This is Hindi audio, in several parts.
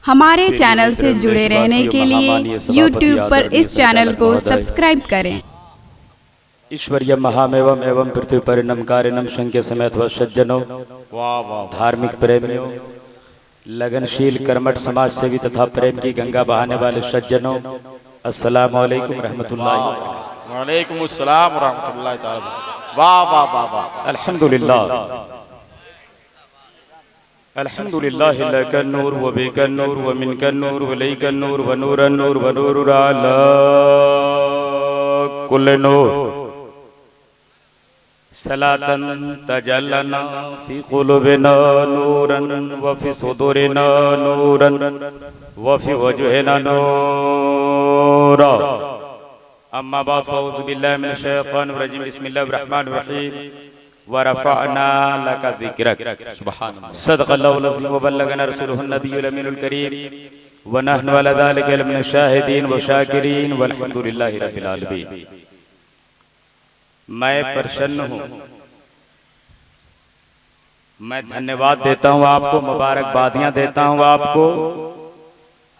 हमारे चैनल से जुड़े रहने के लिए YouTube पर इस चैनल को सब्सक्राइब करें। ईश्वरीय महामेवम एवं पृथ्वी पर नमकारिणम शंके समेत व सज्जनों, धार्मिक प्रेमियों, लगनशील कर्मठ समाज सेवी तथा प्रेम की गंगा बहाने वाले सज्जनों, अस्सलाम वालेकुम रहमतुल्लाह। वालेकुम अस्सलाम व रहमतुल्लाहि ताला। वाह वाह वाह वाह। अल्हम्दुलिल्लाह अल्हम्दुलिल्लाह लकन नूर व बिकन नूर व मिनकन नूर व लैकन नूर व नूरन नूर व नूर अला कुल्ल नूर सलातन तजल्लना फी कुलूबिना नूरन व फी सुदूरिना नूरन व फी वजूहिना नूरा। अम्मा बाद फौज़ बिल्लाहि मिनश शैतानिर रजीम। बिस्मिल्लाहिर रहमानिर रहीम। व रफ़अना लका ज़िक्रक। सुब्हानल्लाह। सदक़ल्लाहुल अज़ीम व बल्लगना रसूलुहुन नबियुल अमीनुल करीम व नहनु अला ज़ालिका मिनश शाहिदीन व शाकिरीन वल्हम्दुलिल्लाहि रब्बिल आलमीन। मैं प्रसन्न हूँ, मैं धन्यवाद देता हूँ आपको, मुबारकबादियाँ देता हूँ आपको।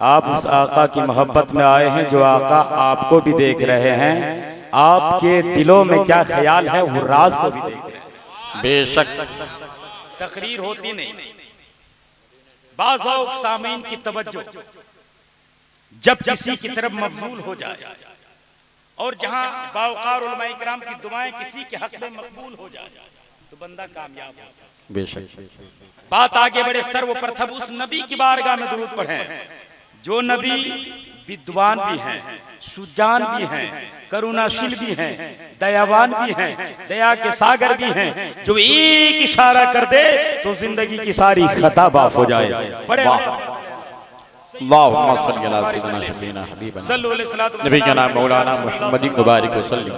आप उस आका की मोहब्बत में आए हैं जो आका आपको भी देख रहे हैं। आपके दिलों में क्या ख्याल है वो राज को भी देख रहे हैं। बेशक तकरीर होती नहीं, बाज़ सामीन की तवज्जो जब किसी की तरफ मबज़ूल हो जाए और जहां बावकार उलमा इकराम की दुआएं किसी के हक में मकबूल हो जाए तो बंदा कामयाब हो। बेशक बात आगे बढ़े, सर्वप्रथम उस नबी की बारगाह में दुरूद पढ़ें जो नबी विद्वान भी हैं, सुजान भी हैं, करुणाशील भी हैं, दयावान भी हैं, दया के सागर भी हैं, जो एक इशारा कर दे तो जिंदगी की सारी खता माफ हो जाए। बड़े अल्लाहुम्मा सल्ली अला सय्यिदिना शफीना हबीबना नबीना मौलाना मुहम्मदिन मुबारक वसल्लम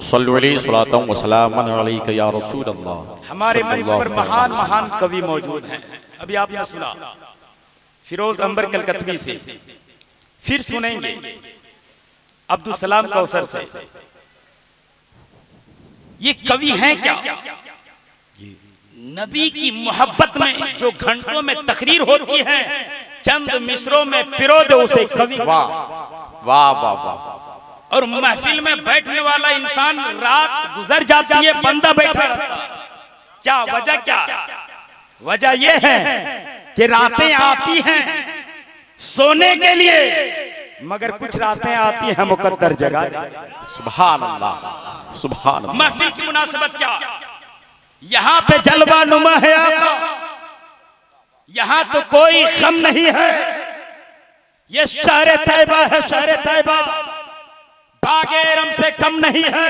सल्लु अलैहि सलातम व सलामन अलैका या रसूल अल्लाह। हमारे मंच पर महान महान कवि मौजूद हैं। अभी आपने सुना फिरोज अंबर कलकत्वी से, फिर सुनेंगे अब्दुल सलाम कौसर से। ये कवि हैं क्या? नबी की मोहब्बत में जो घंटों में तकरीर होती है, चंद मिसरों में पिरो दे उसे कवि। वाह वाह वाह वाह। और महफिल में बैठने वाला इंसान रात गुजर जाती है, बंदा बैठा रहता। क्या वजह? क्या वजह? यह है कि रातें आती हैं सोने के लिए, मगर कुछ रातें आती हैं मुकद्दर जगह। सुभान अल्लाह सुभान अल्लाह। महफिल की मुनासिबत क्या? यहाँ पे जलवा नुमा है आका, यहाँ तो कोई गम नहीं है। ये शहर तैयबा है, शहर तैयबा बागेरम से कम नहीं है।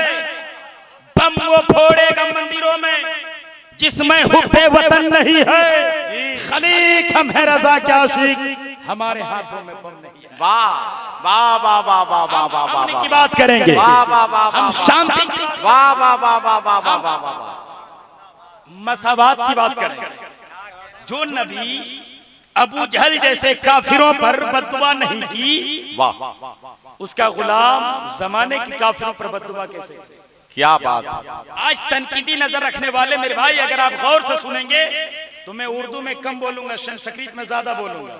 बम वो फोड़ेगा मंदिरों में जिसमें हुब्बे वतन नहीं है। खलीक हम है रजा क्या आशिक, हमारे हाथों में बम नहीं है। वाह वाह वाह वाह वाह वाह वाह वाह अमन की बात करेंगे, वाह वाह वाह हम शांति की, वाह वाह वाह वाह वाह वाह वाह वाह, मसावात की बात करेंगे। जो नबी अबू जहल जैसे काफिरों पर बद्दुआ नहीं की, वाह उसका गुलाम जमाने की काफिरों पर बद्दुआ कैसे? क्या बात। आज तनकीदी नजर रखने वाले मेरे भाई, अगर आप गौर से सुनेंगे तो मैं उर्दू में कम बोलूंगा, संस्कृत में ज्यादा बोलूंगा,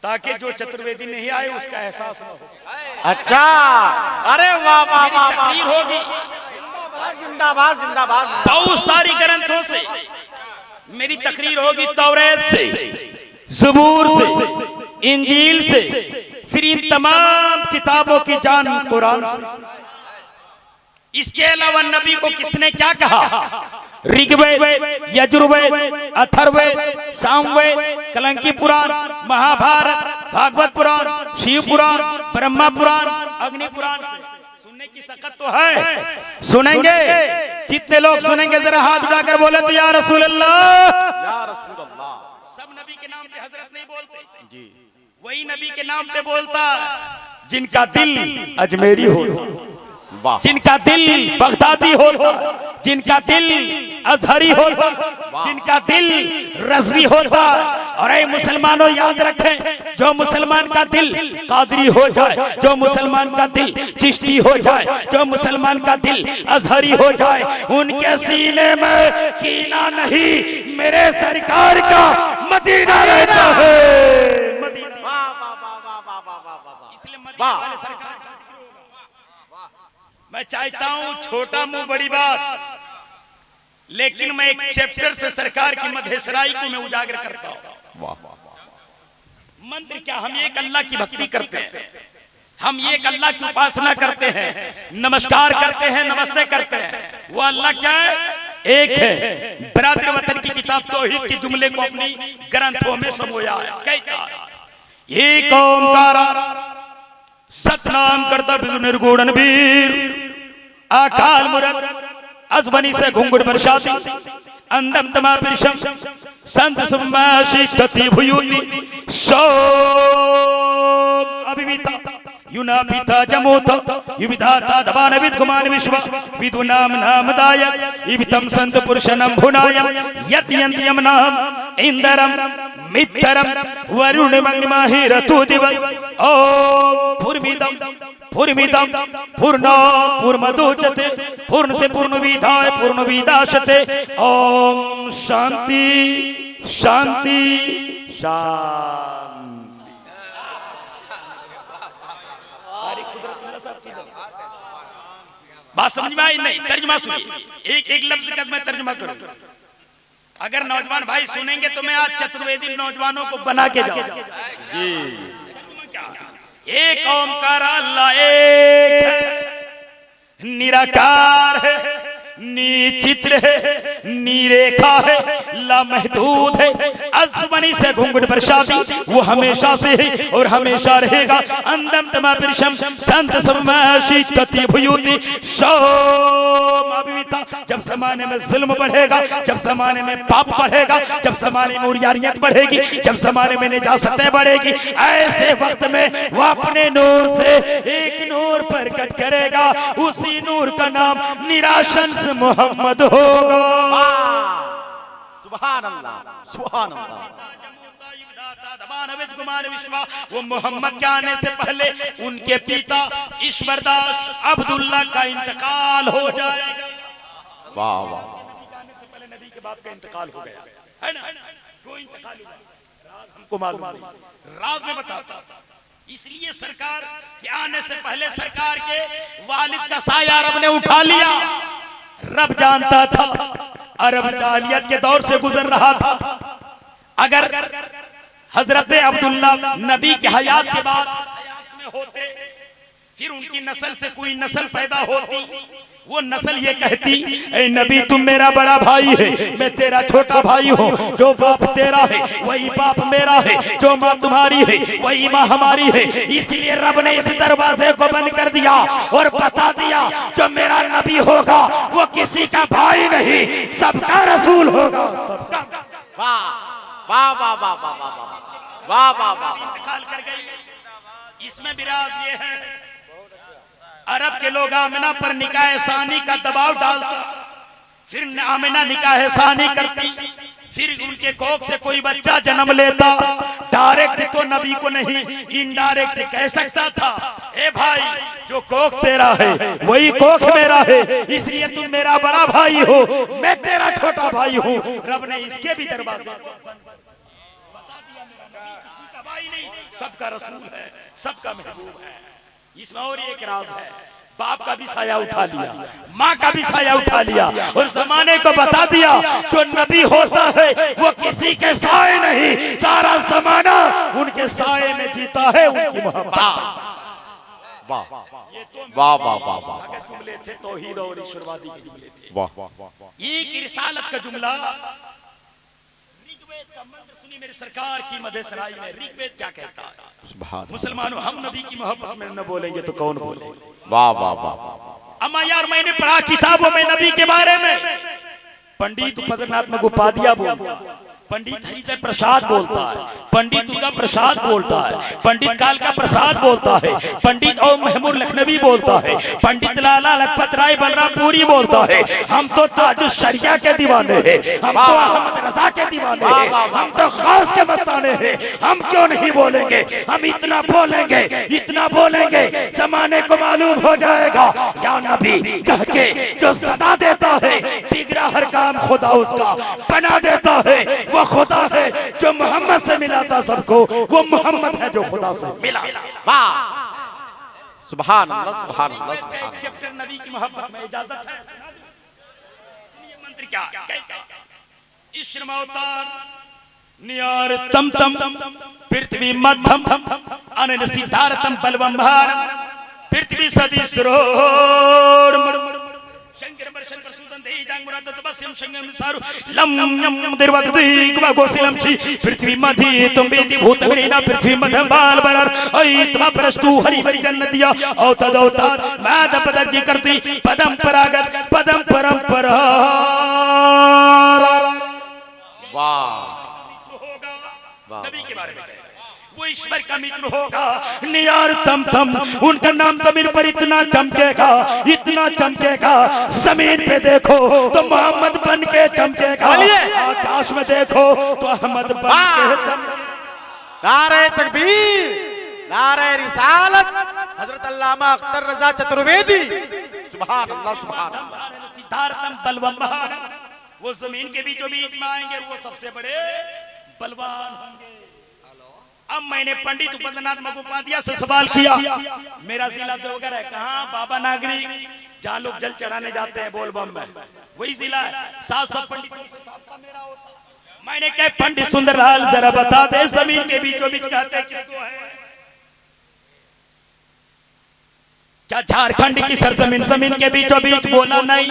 ताकि जो चतुर्वेदी नहीं आए उसका एहसास न हो। अच्छा, अरे वाह वाह वाह। तकरीर होगी जिंदाबाद जिंदाबाद। बहुत सारी ग्रंथों से मेरी तकरीर होगी, तौरात से, ज़बूर से, इंजील से, फिर इन तमाम किताबों की जान कुरान से। इसके अलावा नबी को किसने क्या कहा? ऋग्वेद, यजुर्वेद, अथर्ववेद, सामवेद, कलंकी पुराण, महाभारत, भागवत पुराण, शिव पुराण, ब्रह्मा पुराण, अग्नि पुराण से सुनने की सकत तो है। सुनेंगे? कितने लोग सुनेंगे? जरा हाथ उठाकर बोले तो या रसूल अल्लाह, या रसूल अल्लाह। सब नबी के नाम पे हजरत नहीं बोलते जी, वही नबी के नाम पे बोलता जिनका दिल अजमेरी हो, जिनका दिल बगदादी हो, जिनका दिल अजहरी हो, जिनका दिल रज़वी होता। और ऐ मुसलमानों याद रखें, जो मुसलमान का दिल कादरी हो जाए, जो मुसलमान का दिल चिश्ती हो जाए, जो मुसलमान का दिल अजहरी हो जाए, उनके सीने में कीना नहीं, मेरे सरकार का मदीना रहता है। इसलिए मदीने वाह। वाले सरकार, मैं चाहता हूं छोटा मुंह बड़ी बात, लेकिन मैं एक चैप्टर से सरकार की मधेसराई को मैं उजागर करता हूं। वाह मंत्र क्या, हम एक अल्लाह की भक्ति करते हैं, हम एक अल्लाह की उपासना करते हैं, नमस्कार करते हैं, नमस्ते करते हैं। वो अल्लाह क्या है? एक है। बरादर वतन की किताब तौहीद के जुमले को अपनी ग्रंथों में समोया है, कहता है एक ओंकार सतनाम करता बिदु निर्गुण वीर अकाल मूरत अजबनी से घुंघट बरसाती अंदम तमा पिरशम संत समाशी तति भुयुति सो अभिविता युना पिता जमोत युविधाता दबान विद गुमान विश्व विदु नाम नामदाय इवितम संत पुरुषनम भुनाय यत यंत्यम नाम इंदरम मित्रम वरुण मंगमाहि रतु दिव ओम पूर्विदम पूर्मिदम पूर्ण पूर्णमदोचते पूर्ण से पूर्ण विधाय पूर्ण विदाशते ओम शांति शांति शांति। बात समझ में आई नहीं? तर्जुमा सुनिए, एक एक लफ्ज का मैं तर्जुमा करूंगा। अगर नौजवान भाई सुनेंगे तो मैं आज चतुर्वेदी नौजवानों को बना के जाऊंगा। एक ओंकार अल्लाह एक है, निराकार है, निचित्र है, निरेखा है, लामहदूद है, अज़मनी से घुंघट बरसाती वो हमेशा से है और हमेशा रहेगा। अंदम तमा पिरशम संत समाशी तति भुयुति सोम अभिविता। जब जमाने में जुल्म बढ़ेगा, जब जमाने में पाप बढ़ेगा, जब जमाने में उरियानियत बढ़ेगी, जब जमाने में निजासतें बढ़ेगी, ऐसे वक्त में वो अपने नूर से एक नूर प्रकट करेगा। उसी नूर का नाम निराशंस मोहम्मद होगा। सुभान अल्लाह सुभान अल्लाह। वो मोहम्मद के आने से पहले उनके पिता ईश्वरदास अब्दुल्ला का इंतकाल हो जाएगा। वाह वाह। आने से पहले नबी के बाप का इंतकाल हो गया है ना? वो इंतकाल हुआ, राज हमको मालूम नहीं, राज में बताता। इसलिए सरकार के आने से पहले सरकार के वालिद का साया रब ने उठा लिया। रब जानता था अरब जालियत के दौर से गुजर रहा था। अगर हजरत अब्दुल्ला नबी की हयात के बाद हयात में होते, फिर उनकी नस्ल से कोई नस्ल पैदा होती, वो नस्ल ये कहती ऐ नबी तुम मेरा बड़ा भाई है, मैं तेरा छोटा भाई हूँ। जो बाप तेरा है वही बाप मेरा है, जो माँ तुम्हारी है वही माँ हमारी है। इसलिए रब ने इस दरवाजे को बंद कर दिया और बता दिया जो मेरा नबी होगा वो किसी का भाई नहीं, सबका रसूल होगा, सबका। वाह वाह वाह वाह वाह वाह वाह वाह। इंतकाल कर गई। इसमें विराज ये है, अरब के लोग आमिना पर निकाह सानी का दबाव डालता, फिर आमिना निकाह सानी करती, फिर उनके कोख से कोई बच्चा जन्म लेता। डायरेक्ट तो नबी को नहीं, इनडायरेक्ट कह सकता था ए भाई जो कोख तेरा है वही कोख मेरा है, इसलिए तुम मेरा बड़ा भाई हो, मैं तेरा छोटा भाई हूँ। रब ने इसके भी दरवाजे बता दिया मेरा नबी किसी का भाई नहीं, सबका रसूल है, सबका महबूब है। इसमें और एक राज है, बाप का भी साया उठा लिया, माँ का भी साया उठा लिया और जमाने को बता दिया जो नबी होता है वो किसी के साए नहीं, सारा जमाना उनके साए में जीता है। उनकी मोहब्बत। वाह वाह वाह वाह वाह। जुमले थे तौहीद और ईश्वरवादी के जुमले थे। वाह वाह। एक रिसालत का जुमला, ऋग्वेद का मंत्र सुनी मेरी सरकार की मधेसराई में। ऋग्वेद क्या कहता है? मुसलमानों हम नबी की मोहब्बत में न बोलेंगे तो कौन बोले? वाह वाह वाह। अम्मा यार मैंने पढ़ा किताबों में नबी के बारे में, पंडित उपद्रनाथ में गुपादिया बोलता, पंडित हरिदय प्रसाद बोलता है, पंडित दुर्गा प्रसाद बोलता है, पंडित काल का प्रसाद बोलता है, पंडित और महमूद लखनवी बोलता है, पंडित लाला लखपत राय बलरामपुरी बोलता है। हम तो ताजुल शरिया के दीवाने हैं, हम तो अहमद रजा के दीवाने हैं, हम तो खास के मस्ताने हैं। हम क्यों नहीं बोलेंगे? हम इतना बोलेंगे, इतना बोलेंगे जमाने को मालूम हो जाएगा या नबी कह के जो सदा देता है, बिगड़ा हर काम खुदा उसका बना देता है। वो खुदा है जो मोहम्मद से मिलाता सबको, वो मोहम्मद है जो खुदा से मिला। वाह सुभान अल्लाह सुभान अल्लाह एक सुभान अल्लाह। चैप्टर नबी की मोहब्बत में इजाजत है। सुनिए मंत्र क्या कहता है। इश्रम अवतार नियार तम तम पृथ्वी मध्यम अनन सिद्धार्थम बलवम भारम पृथ्वी सदिस्रोर शंकर वर्षन प्रसूतन दे जांग मुराद तबस्यम शंगम सारु लम यम दिर्वति कुमा गोसिलम छी पृथ्वी मधि तुम बेति भूत विना पृथ्वी मध्यम बाल बरर ऐतमा प्रस्तु हरि हरि जन्नतिया औ तदौतार माद पद जी करती पदम परागत पदम परंपरा। वाह नबी के बारे में वो ईश्वर का मित्र होगा नियार तम तम उनका नाम जमीन पर इतना चमकेगा जमीन पे देखो तो मोहम्मद बन के चमकेगा आकाश में देखो तो अहमद बन के चमकेगा। नारे तकबीर नारे रिसालत हजरत अल्लामा अख्तर रजा चतुर्वेदी सुभान अल्लाह सुभान अल्लाह। सिद्धार्थम बलवम वो जमीन के बीचों बीच में आएंगे वो सबसे बड़े बलवान होंगे। अब मैंने पंडित उपेंद्रनाथ मगोपाध्याय से सवाल किया मेरा जिला देवघर है कहाँ बाबा नागरी जहाँ लोग जल चढ़ाने जाते हैं बोलबम में वही जिला है। 700 पंडितों से साथ मेरा होता। मैंने कहा पंडित सुंदरलाल जरा बता दे जमीन के बीचों बीच कहते हैं किसको है। क्या झारखंड की सरजमीन जमीन के बीचों बीच बोला नहीं।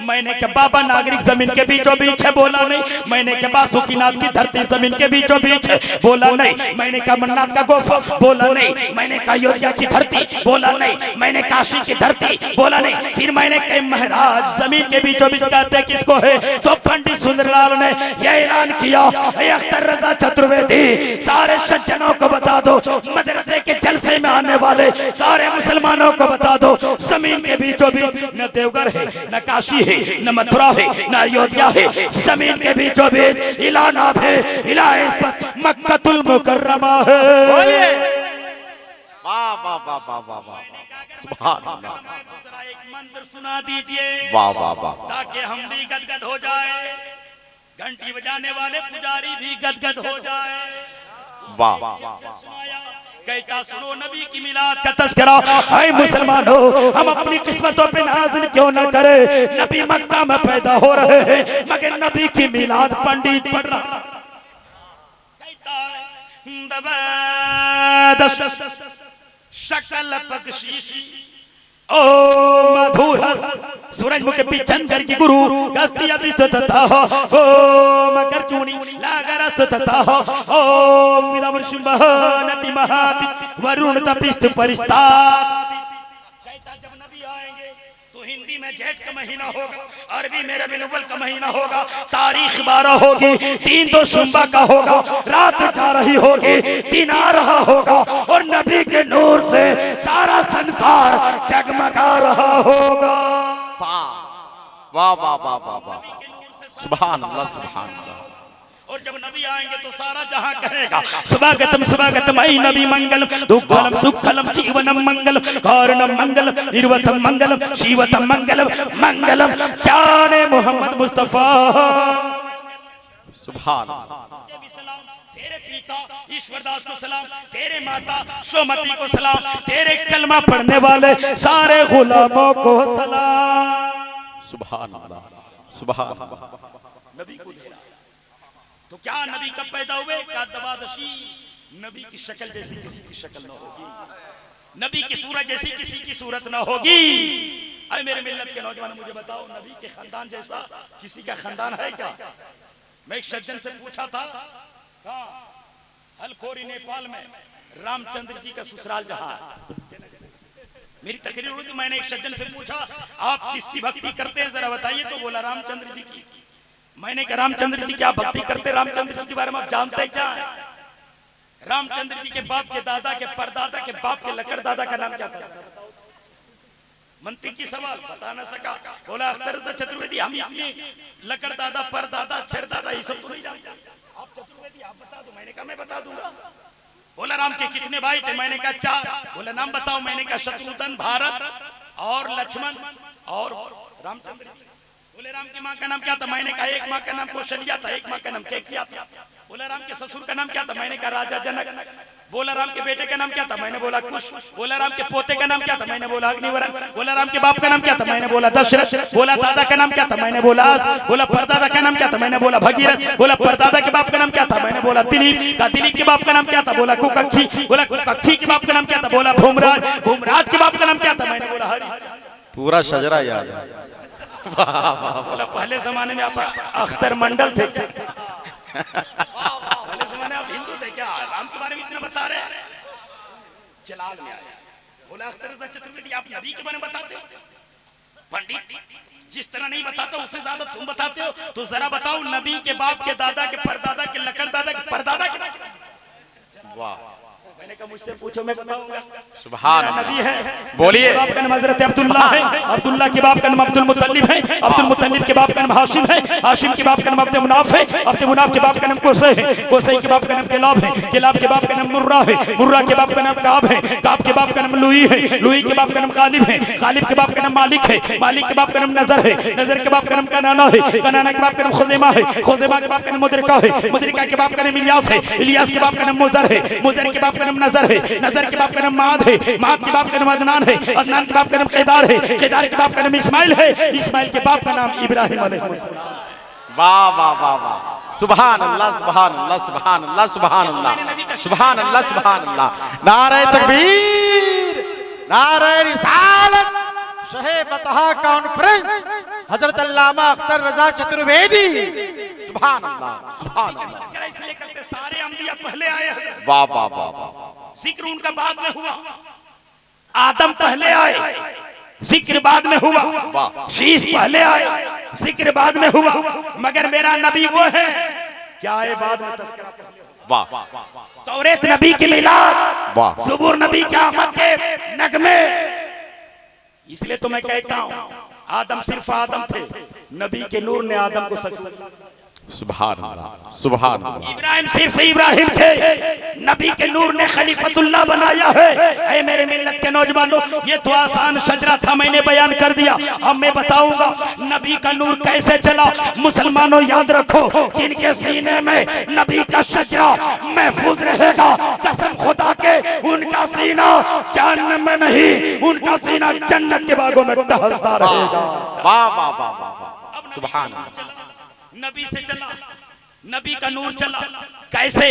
मैंने कहा बाबा नागरिक जमीन के बीचों बीच है बोला नहीं। मैंने कहा बासुकीनाथ की धरती जमीन के बीचों बीच है बोला नहीं। मैंने कहा अमरनाथ का गोफा बोला नहीं। मैंने कहा अयोध्या की धरती बोला नहीं। मैंने काशी की धरती बोला नहीं। फिर मैंने कहा महाराज जमीन के बीचों बीच कहते किसको है तो पंडित सुंदरलाल ने यह ऐलान किया अख्तर रजा चतुर्वेदी सारे सज्जनों को बता दो मदरसे के जलसे में आने वाले सारे मुसलमानों को बता दो जमीन के बीचों बीच न देवघर है न काशी है न मथुरा है न अयोध्या है जमीन के बीचों बीच इलानाब है इलाहाबाद मक्कातुल मुकर्रमा है। बोलिए वाह वाह वाह वाह वाह वाह सुभान अल्लाह। दूसरा एक मंत्र सुना दीजिए वाह वाह वाह ताकि हम भी गदगद हो जाए घंटी बजाने वाले पुजारी भी गदगद हो जाए। वाह कहता सुनो नबी की मिलाद का तज़किरा है मुसलमानों हम अपनी किस्मतों पे नाज़िल क्यों न करें। नबी मक्का में पैदा हो रहे हैं मगर नबी की मिलाद पंडित पढ़ रहा कहता है शकल बख्शीशी ओ मधुर सूरजमुख पिचंदर की गुरु गस्तियति सतता हो ओ मकर चूनी लागर सतता हो ओ विदम शुंभनति महाति वरुण तपिस्त परिस्ता। कहता जब नबी आएंगे तो हिंदी में जेठ का महीना होगा अरबी में रबीउल अव्वल का महीना होगा तारीख 12 होगी दिन तो शुंभा का होगा रात जा रही होगी दिन आ रहा होगा और नबी के नूर से सारा संसार जगमगा रहा होगा। वाह वाह वाह वाह वाह वाह सुभान अल्लाह सुभान अल्लाह। और जब नबी आएंगे तो सारा जहां कहेगा स्वागतम ऐ नबी मंगलम दुग्गलम सुखलम जीवनम मंगलम कारणम मंगलम निर्वतम मंगलम शिवतम मंगलम मंगलम जाने मोहम्मद मुस्तफा सुभान तेरे पिता ईश्वरदास को सलाम तेरे माता सोमती को सलाम तेरे कलमा पढ़ने वाले सारे गुलामों को सलाम। सुभान अल्लाह सुभान नबी को दे रहा तो क्या नबी कब पैदा हुए का दवादशी नबी की शक्ल जैसी किसी की शक्ल न होगी नबी की सूरत जैसी किसी की सूरत न होगी। अरे मेरे मिल्लत के नौजवान मुझे बताओ नबी के खानदान जैसा किसी का खानदान है क्या। मैं एक सज्जन से पूछा था हलखोरी नेपाल में रामचंद्र जी का ससुराल जहां मेरी तकरीर हुई तो मैंने एक सज्जन से पूछा आप किसकी भक्ति करते हैं जरा बताइए तो बोला रामचंद्र जी की। मैंने कहा रामचंद्र जी क्या भक्ति करते रामचंद्र जी के बारे में आप जानते क्या है। रामचंद्र जी के बाप के दादा के परदादा के बाप के लकड़ दादा का नाम क्या था मंत्री की सवाल बता ना सका बोला अख्तर रजा चतुर्वेदी हम इतने लकड़ दादा परदादा छेरदादा ये सब तो नहीं जानते आप चतुर्वेदी आप बता दो। मैंने कहा मैं बता दूंगा। बोला राम के कितने भाई थे मैंने कहा 4। बोला नाम बताओ। मैंने कहा शत्रुघ्न भारत और लक्ष्मण और रामचंद्र। बोले राम की माँ का नाम क्या था। मैंने कहा एक माँ का नाम कौशल्या था एक माँ का नाम कैकेयी था। बोला राम के ससुर का नाम क्या था। मैंने कहा राजा जनक। बोला राम के बेटे का नाम क्या था? मैंने बोला कुश। बोला राम के पोते का नाम क्या था? मैंने बोला अग्निवरण। बोला राम के बाप का नाम क्या था? मैंने बोला दशरथ। बोला दादा का नाम क्या था? मैंने बोला आस। बोला परदादा का नाम क्या था? मैंने बोला भगीरथ। बोला परदादा के बाप का नाम क्या था? मैंने बोला दिलीप। का दिलीप के बाप का नाम क्या था? बोला कुकक्षी। बोला कुकक्षी के बाप का नाम क्या था? बोला भूमराज। भूमराज के बाप का नाम क्या था? मैंने बोला हरिश्चंद्र। पूरा शजरा याद है। बोला पहले जमाने में आप अख्तर मंडल थे क्या? पहले जमाने आप हिंदू थे क्या? राम के बारे में इतना बता रहे हैं। जलाल में आया, बोला अख्तर रजा चतुर्वेदी आप नबी के बारे में बताते हो? पंडित जिस तरह नहीं बताता उससे ज्यादा तुम बताते हो, तो जरा बताओ नबी के बाप के दादा के परदादा के लकड़ दादा के परदादा के। वाह, मैंने कहा मुझसे पूछो मैं बताऊंगा। सुभान नबी है। बोलिए। बाप का नाम हजरत अब्दुल्ला है, अब्दुल्ला के बाप का नाम अब्दुल मुत्तलिब है, अब्दुल मुत्तलिब के बाप का नाम हाशिम है, हाशिम के बाप का नाम अब्द मुनाफ है, अब्द मुनाफ के बाप का नाम कुसै है, कुसै के बाप का नाम किलाब है, किलाब के बाप का नाम मुर्रा है, मुर्रा के बाप का नाम काब है, काब के बाप का नाम लुई है, लुई के बाप का नाम गालिब है, गालिब के बाप का नाम मालिक है, मालिक के बाप का नाम नजर है, नजर के बाप का नाम कनाना है, कनाना के बाप का नाम खुजैमा है, खुजैमा के बाप का नाम मुदरिका है, मुदरिका के बाप का नाम इलियास है, इलियास के बाप का नाम मुजर है, मुजर के बाप का नाम नजर है, नजर के बाप का नाम माद है, माद के बाप का नाम अदनान है, अदनान के बाप का नाम केदार है, केदार के बाप का नाम इस्माइल है, इस्माइल के बाप का नाम इब्राहिम अलैहिस्सलाम। वाह वाह वाह वाह, सुभान अल्लाह सुभान अल्लाह सुभान अल्लाह सुभान अल्लाह सुभान अल्लाह सुभान अल्लाह। नारे तकबीर, नारे रिसालत, शहे बतहा कॉन्फ्रेंस हजरत अल्लामा अख्तर रजा चतुर्वेदी। सुभान अल्लाह सुभान अल्लाह। इसलिए करते सारे अंबिया पहले आए, वाह वाह वाह वाह, जिक्र उनका बाद में हुआ। आदम पहले आए, जिक्र बाद में हुआ। शीश पहले आए, जिक्र बाद में हुआ। मगर मेरा नबी वो है क्या आए बाद में तस्करा। वाह, तौरेत नबी की मिलाद, वाह, ज़बूर नबी के आमद के नगमे। इसलिए तो मैं कहता हूँ आदम सिर्फ आदम थे, नबी के नूर ने आदम को सच। सुभान अल्लाह सुभान अल्लाह। इब्राहिम सिर्फ इब्राहिम थे, नबी के नूर ने खलीफतुल्लाह बनाया है। ऐ मेरे मिल्लत के नौजवानों, ये तो आसान शजरा था, मैंने बयान कर दिया। अब मैं बताऊंगा नबी का नूर कैसे चला। मुसलमानों याद रखो, जिनके सीने में नबी का शजरा महफूज रहेगा, कसम खुदा के उनका सीना जहन्नम में नहीं, उनका सीना जन्नत के बागों में टहलता रहेगा। वाह वाह वाह वाह, सुभान अल्लाह। नबी से चला, नबी का नूर चला। कैसे?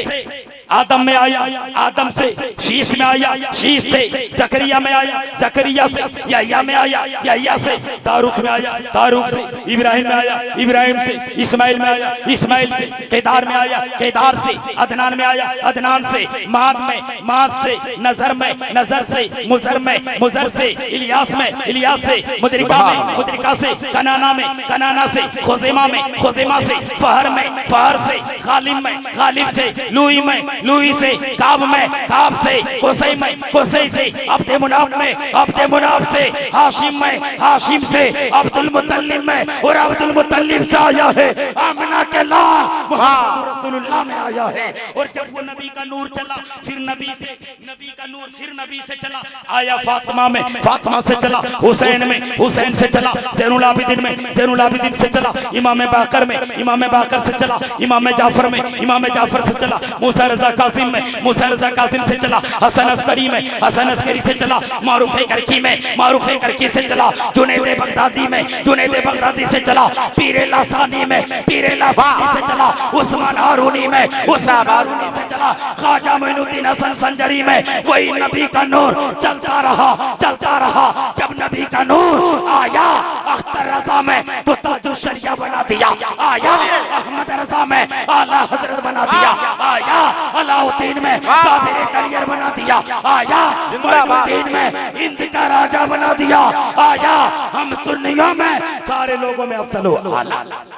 आदम में आया, आदम से शीश में आया, शीश से जकरिया में आया, जकरिया से याह्या में आया, याह्या से तारुक में आया, तारुक से इब्राहिम में आया, इब्राहिम से इस्माइल में आया, इस्माइल से केदार में आया, केदार से अदनान में आया, अदनान से माद में, माद से नजर में, नजर से मुजर में, मुजर से इलियास में, इलियास से मुदरिका में, मुदरिका से कनाना में, कनाना से खुजैमा में, खुजैमा से फहर में, फहर से गालिब में, गालिब से लुई में, लुई से काब में, काब से कुसै में, कुसै से अब्द मुनाफ में, अब्द मुनाफ से हाशिम में, हाशिम से अब्दुल मुत्तलिब में, और अब्दुल मुत्तलिब से आया है आमिना के लाल मुहम्मद रसूलुल्लाह में आया है। और जब वो नबी का नूर चला, फिर नबी से, नबी का नूर फिर नबी से चला, आया फातिमा में, फातिमा से चला हुसैन में, हुसैन से चला ज़ैनुल आबिदीन में, ज़ैनुल आबिदीन से चला इमाम बाकर में, इमाम बाकर से चला इमाम जाफर में, इमाम जाफर से चला मूसा रजा कासिम में, मूसा रजा कासिम से चला हसन अस्करी में, हसन अस्करी से चला मारूफ करकी में, मारूफ करकी से चला जुनैद बगदादी में, जुनैद बगदादी से चला पीरे लासानी में, पीरे लासानी से चला उस्मान हारूनी में, उस्मान हारूनी से चला ख्वाजा मोइनुद्दीन हसन संजरी में। वही नबी का नूर चलता रहा, चलता रहा। जब नबी का नूर आया अख्तर रजा में तो ताजुल शरिया बना दिया, आया अहमद रजा में आला हजरत बना दिया, आया अलाउद्दीन में साबिर करियर बना दिया, आया मोइनुद्दीन में हिंद का राजा बना दिया, आया हम सुन्नियों में सारे लोगों में अफजल हुआ।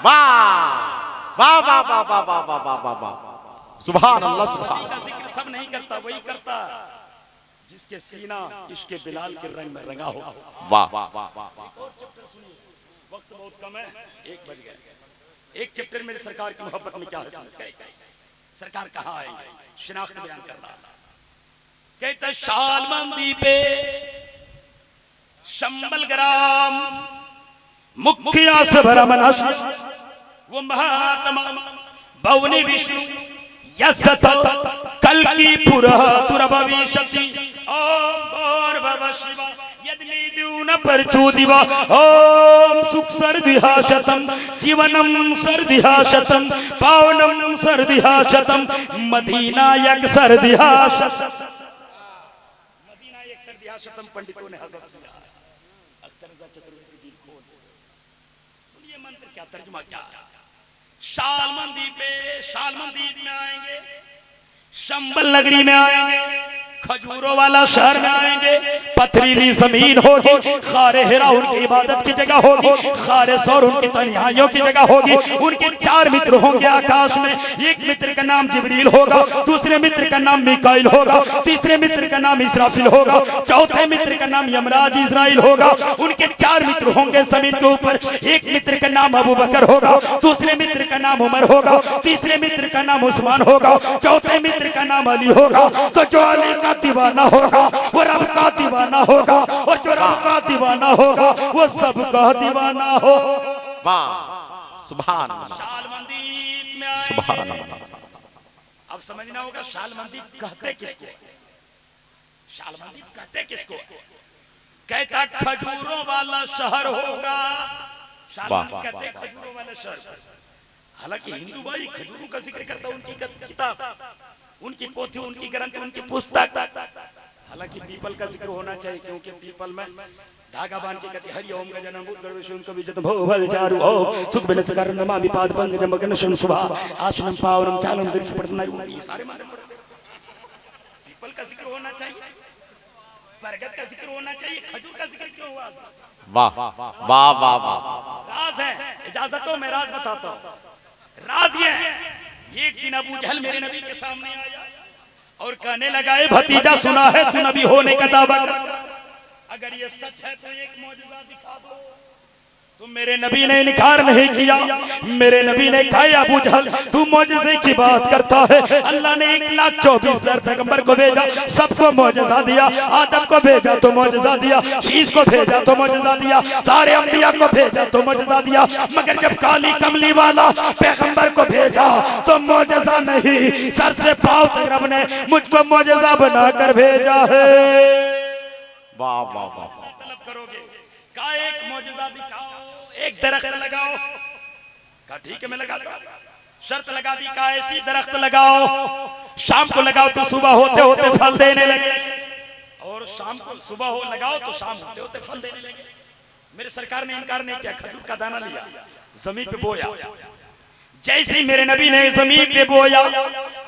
वाह वाह वाह वाह वाह वाह वाह वाह वाह वाह, सुभान अल्लाह सुभान। का जिक्र सब नहीं करता, वही करता जिसके सीना इश्क बिलाल के रंग में रंगा हो। वाह वाह वाह वाह, वक्त बहुत कम है, 1 बज गए। एक चैप्टर मेरे सरकार की मोहब्बत में क्या है, सरकार कहाँ आएंगे, शिनाख्त बयान कर रहा। कहते शालमंदी पे शंबल ग्राम मुखिया से भरा मनाश, वो महात्मा बौनी विष्णु यस्सतो कल की पुरः तुरभविष्यति ओम भव शिवा यद्मीद्यून परचूदिवा ओम सुख सर्दिहा शतम जीवनम सर्दिहा शतम पावनम सर्दिहा शतम मदीनायक सर्दिहा शतम मदीनायक सर्दिहा शतम पंडितों ने हजर किया। अख्तर रज़ा चतुर्वेदी जी खोल सुनिए मंत्र क्या तर्जुमा क्या। शालमन द्वीप में आएंगे, शंबल नगरी में आएंगे, खजूरों वाला शहर में आएंगे, पथरीली जमीन होगी, खारे हिरा उनकी इबादत की जगह होगी, खारे सौर उनकी तन्हाइयों की जगह होगी। उनके 4 मित्र होंगे आकाश में, एक मित्र का नाम जिब्रील होगा, दूसरे मित्र का नाम मिकाइल होगा, तीसरे मित्र का नाम इसराफिल होगा, चौथे मित्र का नाम यमराज इजराइल होगा। उनके 4 मित्र होंगे जमीन के ऊपर, एक मित्र का नाम अबू बकर होगा, दूसरे मित्र का नाम उमर होगा, तीसरे मित्र का नाम उस्मान होगा, चौथे मित्र का नाम अली होगा। तो जो अली का दीवाना होगा वो रब का दीवाना होगा, और जो रब का दीवाना होगा वो सबका दीवाना हो। वाह सुभान अल्लाह शालमंदीप में आएंगे। सुभान अल्लाह। अब समझना होगा शालमंदीप कहते किसको, शालमंदीप कहते किसको। कहता खजूरों वाला शहर होगा, शालमंदीप कहते खजूरों वाला शहर। हालांकि हिंदू भाई खजूरों का जिक्र करता, उनकी किताब, उनकी पोथी, उनकी ग्रंथ, उनकी पुस्तक। हालांकि पीपल का जिक्र होना चाहिए, क्योंकि पीपल में धागा बांध के कहती हरि ओम गजनम गर्वेशुम कविजत भो भल चारु ओ सुख बिन सकर नमामि पाद पंकज मगन शम सुभा आसनम पावनम चालम दृश्य पटना। ये सारे माने पड़ते। पीपल का जिक्र होना चाहिए, बरगद का जिक्र होना चाहिए, खजूर का जिक्र क्यों हुआ? वाह वाह वाह वाह। राज है, इजाजत हो मैं राज बताता हूँ। राज ये है, एक दिन अबू जहल मेरे नबी के सामने आया और कहने लगा, ए भतीजा सुना है तू नबी होने का दावा करता, अगर ये सच है तो एक मौजज़ा दिखा दो। तो मेरे नबी ने इनकार नहीं किया। मेरे नबी ने कहा, अबू जहल तू मौजज़े की बात करता है। अल्लाह ने 1,24,000 पैगंबर को भेजा, सबको मौजज़ा दिया। आदम को भेजा तो मौजज़ा दिया, शीश को भेजा तो मौजज़ा दिया, सारे अंबिया को भेजा तो मौजज़ा दिया। मगर जब काली कमली वाला पैगंबर को भेजा तो मौजज़ा नहीं, सर से पांव तक रब ने मुझको मौजज़ा बनाकर भेजा है। वाह वाह वाह। तलब करोगे का एक मौजज़ा दिखाओ, एक दरख्त लगाओ। कहा ठीक है मैं लगा दूंगा। शर्त लगा दी, का ऐसी दरख्त लगाओ शाम को लगाओ तो सुबह होते होते फल देने लगे, और शाम को सुबह हो लगाओ तो शाम होते होते फल देने लगे। मेरे सरकार ने इनकार नहीं किया, खजूर का दाना लिया, जमीन पे बोया। जैसे ही मेरे नबी ने जमीन पे बोया,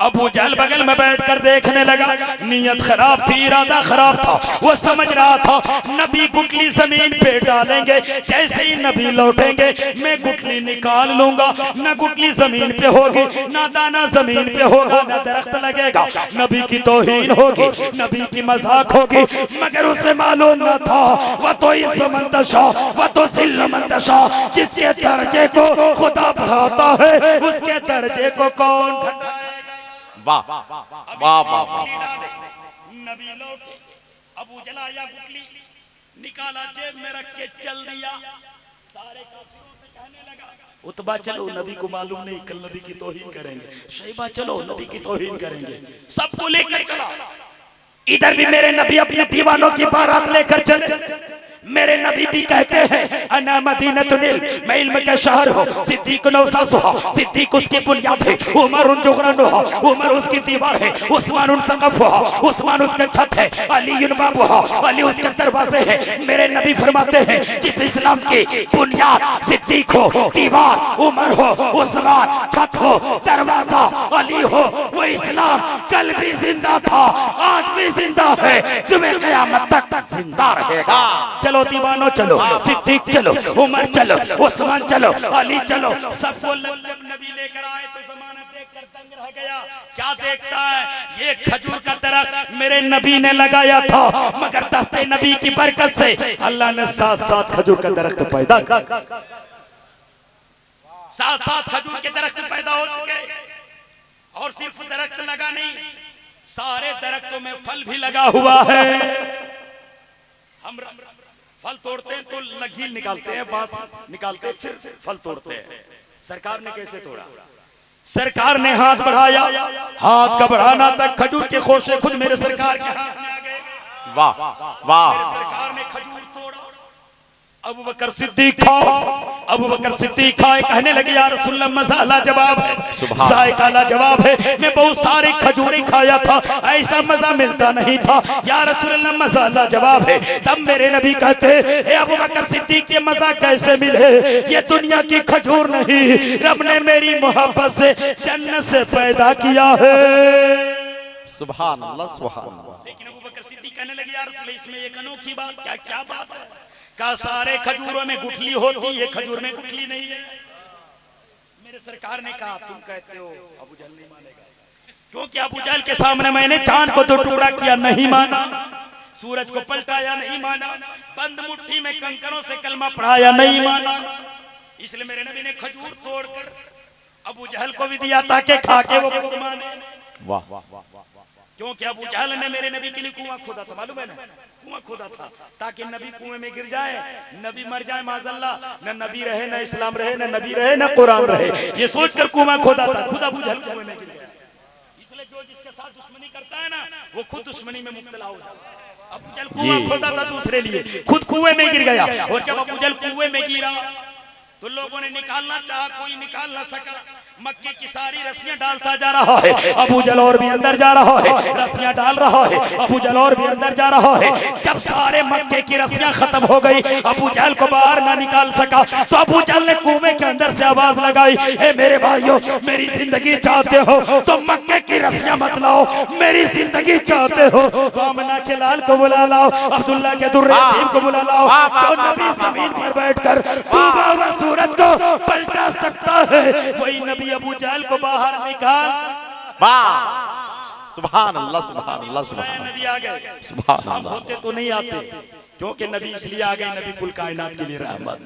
अबू जहल बगल में बैठकर देखने लगा। नीयत खराब थी, इरादा खराब था। वो समझ रहा था नबी गुठली जमीन पे डालेंगे, जैसे ही नबी लौटेंगे मैं गुठली निकाल लूंगा। न गुठली जमीन पे होगी, न दाना जमीन पे होगा, न दरख्त लगेगा। नबी की तौहीन होगी, नबी की मजाक होगी। मगर उसे मालूम न था वह तो इस मंतशा, वह तो सिल मंतशा, जिसके दर्जे को खुदा बढ़ाता है उसके दर्जे को कौन घटाएगा। वाह वाह वाह। नबी लौटे, अबू जलाया गुठली निकाला, जेब में रख के चल दिया। सारे काफिरों से कहने लगा, उतबा चलो नबी को मालूम नहीं कल नबी की तौहीन करेंगे, शैबा चलो नबी की तौहीन करेंगे। सबको लेकर चला। इधर भी मेरे नबी अपने दीवानों की बारात लेकर चले। मेरे नबी भी कहते हैं अना मदीनतुल इल्म, मैं इल्म का शहर हूँ। सिद्दीक नौसासुहा, सिद्दीक उसकी बुनियाद है। उमर उन जुगरानुहा, उमर उसकी दीवार है। उस्मान उन सक़फ़ुहा, उस्मान उसका छत है। अली उन बाबुहा, अली उसके दरवाजे हैं। मेरे नबी फरमाते हैं जिस इस्लाम की बुनियाद सिद्दीक हो, दीवार उमर हो, उस्मान छत हो, दरवाजा अली हो, वो इस्लाम कल भी जिंदा था, आज भी जिंदा है, सुबह क़यामत तक जिंदा रहेगा। चलो दीवानो चलो, सिद्दीक चलो, उमर चलो, उस्मान चलो, अली चलो। सबको जब नबी लेकर आए तो ज़माना देखकर दंग रह गया। क्या देखता है, ये खजूर का दरख्त मेरे नबी ने लगाया था, मगर दस्ते नबी की बरकत से अल्लाह ने 7-7 खजूर का दरख्त पैदा कर, 7-7 खजूर के दरख्त पैदा हो चुके। और सिर्फ दरख्त लगा नहीं, सारे दरख्तों में फल भी लगा हुआ है। हम फल तोड़ते हैं तो लकीर निकालते हैं, बांस निकालते हैं, फिर फल तोड़ते हैं। सरकार ने कैसे तोड़ा? सरकार ने हाथ बढ़ाया, हाथ का बढ़ाना तक खजूर के खोसे खुद मेरे सरकार के हाथ में आ गए। वाह वाह। मेरे सरकार ने खजूर तोड़ा। अबू बकर सिद्दीक खाओ, अबू बकर सिद्दीक खाए, कहने लगे या रसूलल्लाह मजा लाजवाब है, जायका लाजवाब है। मैं बहुत सारे खजूरें खाया था, ऐसा मजा मिलता नहीं था या रसूलल्लाह, मजा लाजवाब है। तब मेरे नबी कहते हैं अबू बकर सिद्दीक ये मजा कैसे मिले, ये दुनिया की खजूर नहीं, रब ने मेरी मोहब्बत से जन्नत से पैदा किया है। सुभान अल्लाह सुभान अल्लाह। लेकिन अबू बकर सिद्दीक कहने लगे या रसूलल्लाह, इसमें एक अनोखी बात, क्या क्या बात है? का सारे खजूरों में गुठली होती, ये खजूर में गुठली नहीं है। मेरे सरकार ने कहा तुम कहते हो, अबू जहल नहीं मानेगा, क्योंकि अबू जहल के सामने मैंने चांद को तो टुकड़ा किया, नहीं माना, सूरज को पलटाया, नहीं माना, बंद मुट्ठी में कंकरों से कलमा पढ़ाया, नहीं माना। इसलिए मेरे नबी ने खजूर तोड़कर अबू जहल को भी दिया ताकि खा के वो खुद माने। वाह। क्योंकि अबू जहल ने मेरे नबी के लिए कुआं खोदा था, मालूम है ना, कुआं खोदा था ताकि नबी कुएं में गिर जाए, नबी मर जाए माज़अल्लाह, न नबी रहे, न इस्लाम रहे, न नबी रहे, न कुरान रहे, ये सोचकर कुआं खोदा था। खुद अबू जहल कुएं में गिर गया। इसलिए जो जिसके साथ दुश्मनी करता है ना, वो खुद दुश्मनी में मुब्तला हो जाता है। अबू जहल कुआं खोदा था दूसरे लिए, खुद कुएं में गिर गया। और जब अबू जहल कुएं में गिरा तो लोगों ने निकालना चाहा, कोई निकाल ना सका। मक्के की सारी रस्सियां डालता जा रहा है, अबू जहल और भी अंदर जा रहा है, रस्सियां डाल रहा है, अबू जहल और भी अंदर जा रहा है। जब सारे मक्के की रस्सियां खत्म हो गई, अबू जहल को बाहर ना निकाल सका, तो अबू जहल ने कुएं के अंदर से आवाज लगाई, ए मेरे भाइयों, मेरी जिंदगी चाहते हो तो मक्के की रस्सियां मत लाओ, मेरी जिंदगी चाहते हो तो आमना के लाल को बुला लाओ, अब्दुल्ला के दुर्रे यतीम को बुला लाओ, जो नबी जमीन पर बैठकर डूबा हुआ सूरज को पलटा सकता है, वही नबी अबू जहल को बाहर निकाल। वाह सुभान अल्लाह सुभान अल्लाह सुभान। नबी आ गए, सुभान हम अल्लाह। होते तो नहीं आते, क्योंकि नबी इसलिए आ गए, नबी कुल कायनात के लिए रहमत।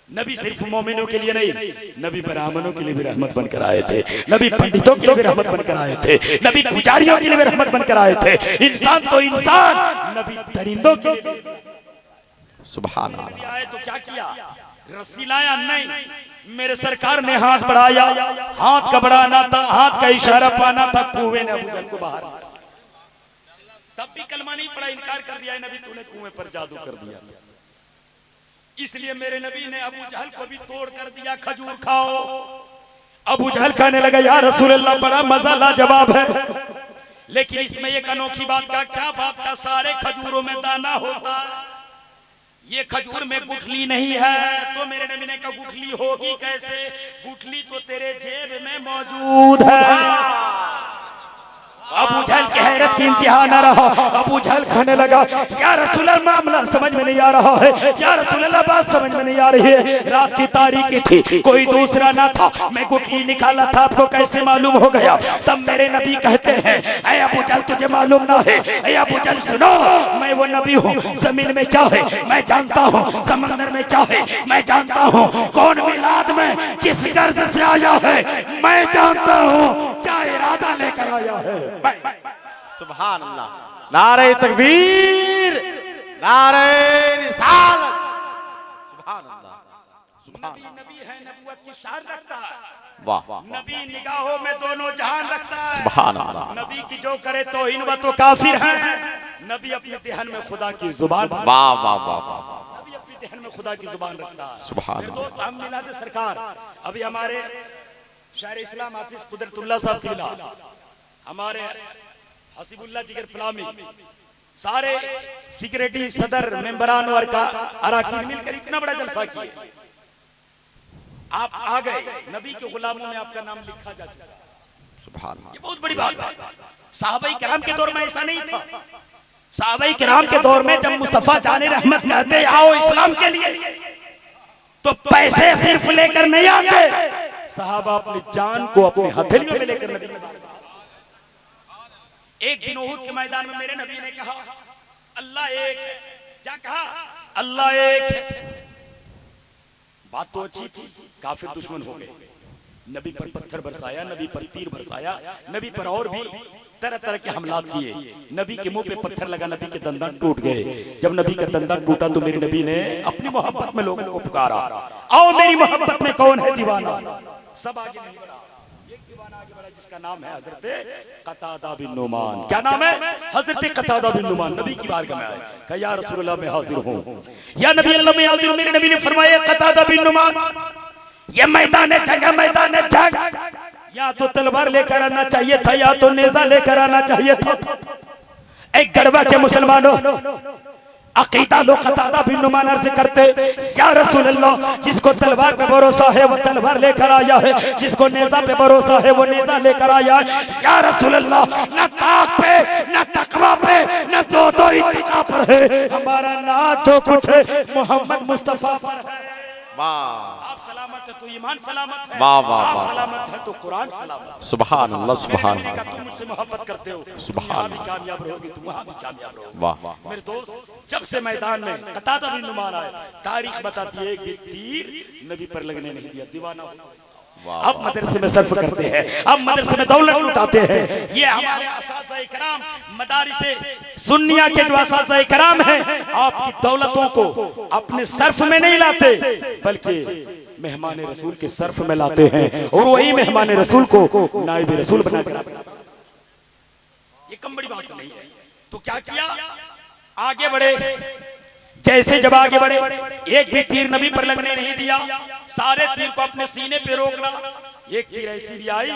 नबी सिर्फ मोमिनों के लिए नहीं, नबी ब्राह्मणों के लिए भी रहमत बनकर आए थे, नबी पंडितों के लिए भी रहमत बनकर आए थे, नबी पुजारियों के लिए भी रहमत बनकर आए थे, इंसान तो इंसान, नबी परिंदों के लिए। सुभान अल्लाह। आए तो क्या किया, रस्सी लाया नहीं, मेरे सरकार ने हाथ बढ़ाया, हाथ का बढ़ाना था, हाथ का इशारा पाना था, कुएं ने अबू जहल को बाहर, तब भी कलमा नहीं पड़ा, इनकार कर दिया, नबी तूने कुएं पर जादू कर दिया। इसलिए मेरे नबी ने अबू जहल को भी तोड़ कर दिया, खजूर खाओ। अबू जहल कहने लगा या रसूलल्लाह, बड़ा मजा लाजवाब है, लेकिन इसमें एक अनोखी बात का, क्या बात का, सारे खजूरों में दाना होता है, ये खजूर में गुठली नहीं है। तो मेरे नबी ने कहा गुठली होगी कैसे, गुठली तो तेरे जेब में मौजूद है। अबू जहल की हैरत की इंतहा न रहा, अबू जहल कहने लगा या रसूलल्लाह, मामला समझ में नहीं आ रहा है, या रसूलल्लाह, बात समझ में नहीं आ रही है, रात की तारीकी थी, कोई दूसरा ना था, मैं गुठली निकाला था, आपको कैसे मालूम हो गया? तब मेरे नबी कहते हैं ऐ अबू जहल, तुझे मालूम ना है, ऐ अबू जहल सुनो, मैं वो नबी हूँ, जमीन में क्या है मैं जानता हूँ, समंदर में क्या है मैं जानता हूँ, कौन मिलाद में किस गर्ज से आया है मैं जानता हूँ, क्या इरादा लेकर आया है। सुभान अल्लाह। नारे तकबीर, नारे रिसालत। सुभान अल्लाह सुभान। नबी है, नबूवत की शान रखता है, वाह। नबी निगाहों में दोनों जहान रखता है। सुभान अल्लाह। नबी की जो करे तो इन व तो काफिर है, नबी अपने देहन में खुदा की जुबान, वाह वाह वाह वाह। नबी अपने देहन में खुदा की जुबान रखता है। सुभान मेरे दोस्त, हम मिलाद सरकार, अभी हमारे शायर इस्लाम हाफिज कुदरतुल्लाह साहब की मिलाद, हमारे हसीबुल्लाह जिगर फलामी, सारे सिक्योरिटी सदर मेंबरान और का अराकीन मिलकर इतना बड़ा जलसा किया। आप आ गए, नबी के गुलामों में आपका नाम लिखा जा चुका, सुभान अल्लाह। ये बहुत बड़ी बात है। साहबा किराम के दौर में ऐसा नहीं था। साहबा किराम के दौर में जब मुस्तफा जाने रहमत कहते आओ इस्लाम के लिए, तो पैसे सिर्फ लेकर नहीं आते, साहबा अपनी जान को अपने हथेलियों में लेकर नबी। एक दिन उहुद के मैदान में मेरे नबी ने कहा अल्लाह एक है। क्या कहा? अल्लाह एक है। बात तो अच्छी थी, काफिर दुश्मन हो गए, नबी पर पत्थर बरसाया, नबी पर तीर बरसाया, नबी पर और भी तरह तरह के हमला किए, नबी के मुंह पे पत्थर लगा, नबी के दंदन टूट गए। जब नबी का दंदन टूटा तो मेरे नबी ने अपनी मोहब्बत में लोगों को पुकारा, आओ मेरी मोहब्बत में कौन है दीवाना। सब आगे नहीं बढ़ा, जिसका नाम है हजरत कतादा बिन नुमान। क्या नाम है? हजरत कतादा बिन नुमान। नबी की बारगाह में आए, कहा या रसूलल्लाह मैं हाजिर हूं, या नबी अल्लाह मैं हाजिर हूं। मेरे नबी ने फरमाया कतादा बिन नुमान, ये मैदान जंग, मैदान जंग, या तो तलवार लेकर आना चाहिए था या तो नेजा लेकर आना चाहिए था। एक गढ़वा के मुसलमानों, अकीदा लो कतादा बिन नुमान अर्ज करते, या रसूल अल्लाह जिसको तलवार पे भरोसा है वो तलवार लेकर आया है, जिसको नेजा पे भरोसा है वो नेजा लेकर आया है। या रसूल अल्लाह न ताक पे न तकवा पे न ज़ोत और इत्तिका पर है, हमारा नाज जो कुछ है मोहम्मद मुस्तफा पर है। वाह, आप सलामत है तो ईमान सलामत है, वाह, वाह, आप वाह। सलामत है तो कुरान सलामत है। सुभान अल्लाह, सुभान मेरे नबी ने कहा अल्लाह, तुम मुझसे मोहब्बत करते हो, सुभान यहाँ भी कामयाब रहोगे, तुम वहाँ भी कामयाब रहोगे। वाह, मेरे दोस्त, जब से मैदान में कतादा बिन नुमान आए, तारीख बताती है एक भी तीर नबी पर लगने नहीं दिया, दीवाना हो। वाह, अब मदरसे में सर्फ करते हैं, अब मदरसे में दौलत लुटाते हैं। ये हमारे असातिज़ा इकराम मदारिसे सुन्निया के जो असातिज़ा इकराम हैं, आपकी दौलतों को अपने सर्फ में नहीं लाते बल्कि मेहमान रसूल के सर्फ में लाते हैं, और वही मेहमान रसूल को नाइब रसूल बना कर लाते हैं। ये कम बड़ी बात नहीं है। तो क्या किया? आगे बढ़े, जैसे जब आगे बढ़े एक भी तीर नबी पर लगने नहीं दिया, सारे तीर को अपने सीने पे रोकना। एक तीर ऐसी भी आई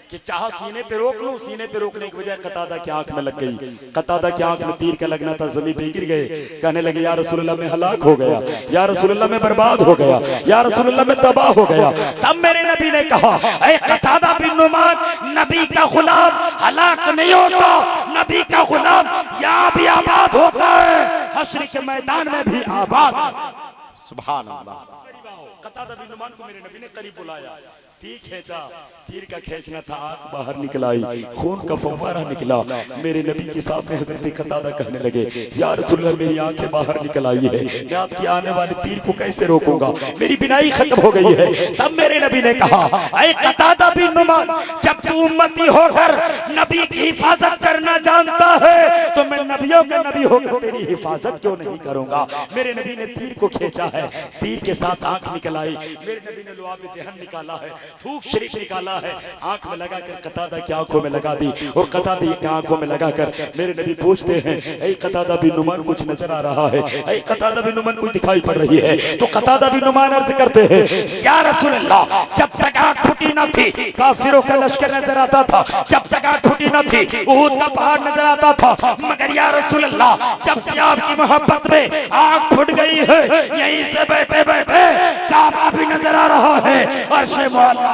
कि चाहा सीने पे रोक लूं, सीने पे रोकने की बजाय कतादा की आंख में लग गई। कतादा की आंख में तीर का लगना था, जमीन पे गिर गए, कहने लगे या रसूलुल्लाह मैं हलाक हो गया, या रसूलुल्लाह मैं बर्बाद हो गया, या रसूलुल्लाह मैं तबाह हो गया। तब मेरे नबी ने कहा ऐ कतादा बिन नुमान, नबी का गुलाम हलाक नहीं होता, नबी का गुलाम यहाँ भी आबाद होता है, हश्र के मैदान में भी आबाद। सुभान अल्लाह। कतादा बिन नुमान को मेरे नबी ने करीब बुलाया, तीर खींचा, तीर का खींचना था, आंख बाहर निकल आई, खून का फव्वारा निकला। मेरे नबी के सामने हजरत कतादा कहने लगे या रसूलल्लाह मेरी आंखें बाहर निकल आई है, मैं आपकी आने वाले तीर को कैसे रोकूंगा, मेरी बिनाई खत्म हो गई है। तब मेरे नबी ने कहा ऐ कतादा बिन नुमान, जब तू उम्मती होकर नबी की हिफाजत करना जानता है तो मैं नबियों का नबी होकर तेरी हिफाजत क्यों नहीं करूंगा। मेरे नबी ने तीर को खींचा है, तीर के साथ आंख निकल आई। मेरे नबी ने लुआब देहन निकाला है, थूक शरीफ निकाला है, आंख में लगाकर कतादा की आंखों में लगा दी, और कतादा की आंखों में लगाकर मेरे नबी पूछते हैं ऐ कतादा बिन नुमान कुछ नजर आ रहा है, ऐ कतादा बिन नुमान कुछ दिखाई पड़ रही है। तो कतादा बिन नुमान अर्ज करते हैं या रसूल अल्लाह जब तक आंख फूटी न थी काफिरों का लश्कर नजर आता था, जब तक आंख फूटी न थी उहद का पहाड़ नजर आता था, मगर या रसूल अल्लाह जब से आपकी मोहब्बत में आंख फूट गई है, यहीं से बैठे बैठे काबा भी नजर आ रहा है, अर्श नजर आ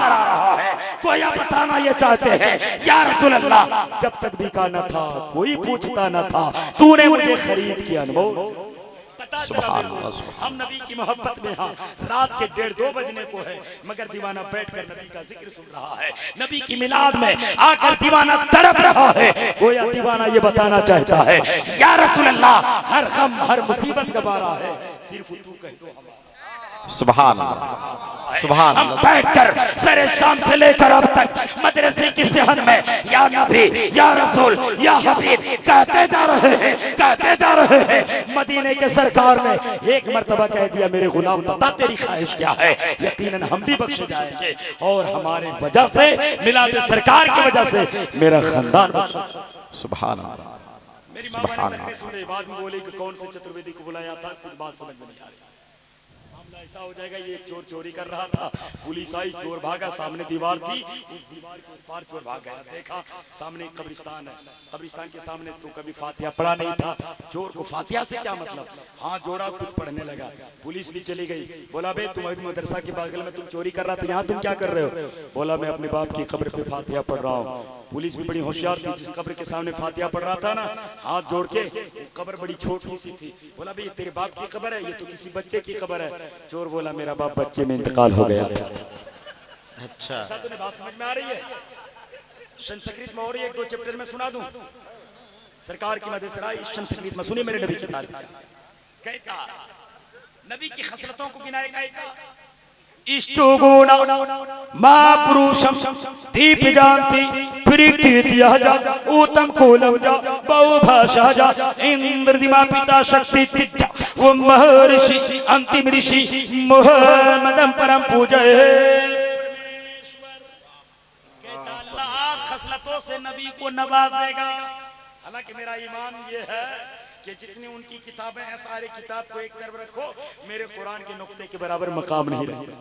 रहा है। कोई बताना ये चाहते हैं या रसूल अल्लाह जब तक बिका न था कोई पूछता न था, तूने मुझे खरीद के अनमोल। हम नबी की मोहब्बत में हाँ, रात के 1:30-2 बजने को है, मगर दीवाना बैठकर नबी का जिक्र सुन रहा है, नबी की मिलाद में आकर दीवाना तड़प रहा है। गोया दीवाना ये बताना चाहता है या रसूल अल्लाह हर गम हर मुसीबत का बारा है, सिर्फ तू कह दो। सुभान अल्लाह, सुभान हम अल्लाह। बैठकर सरे शाम से लेकर अब तक मदरसे की सेहन में या नबी या रसूल या हबीब कहते जा रहे हैं, कहते जा रहे हैं। मदीने के सरकार ने एक मर्तबा कह दिया मेरे गुलाम बता तेरी ख्वाहिश क्या है, यकीनन हम भी बख्शे जाएंगे, और हमारे वजह से मिलाद सरकार की वजह से मेरा खानदान बख्शा। सुभान अल्लाह। मेरी माँ ने तकरीर सुनी, बाद में बोली कि कौन से चतुर्वेदी को बुलाया था, कुछ बात समझ में नहीं आ रही। ऐसा हो जाएगा ये चोर चोरी कर रहा था, पुलिस आई, चोर भागा, सामने दीवार थी, उस दीवार के उस पार चोर भाग गया, देखा सामने कब्रिस्तान है, कब्रिस्तान के सामने तो कभी फातिहा पढ़ा नहीं था, चोर को फातिहा से क्या मतलब, हाथ जोड़ा कुछ पढ़ने लगा, पुलिस भी चली गई। बोला बे तुम अभी मदरसा के बगल में तुम चोरी कर रहा था, यहाँ तुम क्या कर रहे हो? बोला मैं अपने बाप की कब्र पे फातिहा पढ़ रहा हूँ। पुलिस भी बड़ी होशियार थी, जिस कब्र के सामने फातिहा पढ़ रहा था ना, हाथ जोड़ के, कब्र बड़ी छोटी सी थी। बोला भाई तेरे बाप की कब्र है, ये तो किसी बच्चे की कब्र है। चोर बोला मेरा बाप बच्चे में इंतकाल हो गया। अच्छा, ऐसा तुम्हें बात समझ में आ रही है? संस्कृत में और एक दो चैप्टर में सुना दूं, सरकार की मदद से इस संस्कृत में सुनिए मेरे नबी की तारीफ। कहता नबी की खसलतों को गिनाए कहता इष्टुगुणा महापुरुषम दीप जानती प्रीतिया जा उत्तम कुलम जा बहुभाषा जा इंद्रदिमा पिता शक्ति तिजा वो महर्षि अंतिम ऋषि मुहम्मदम परम पूजय। खसलतों से नबी को नवाजेगा। हालांकि मेरा ईमान ये है कि जितनी उनकी किताबें हैं सारी किताब को एक तरफ रखो, मेरे कुरान के नुक्ते के बराबर मकाम नहीं रहेगा।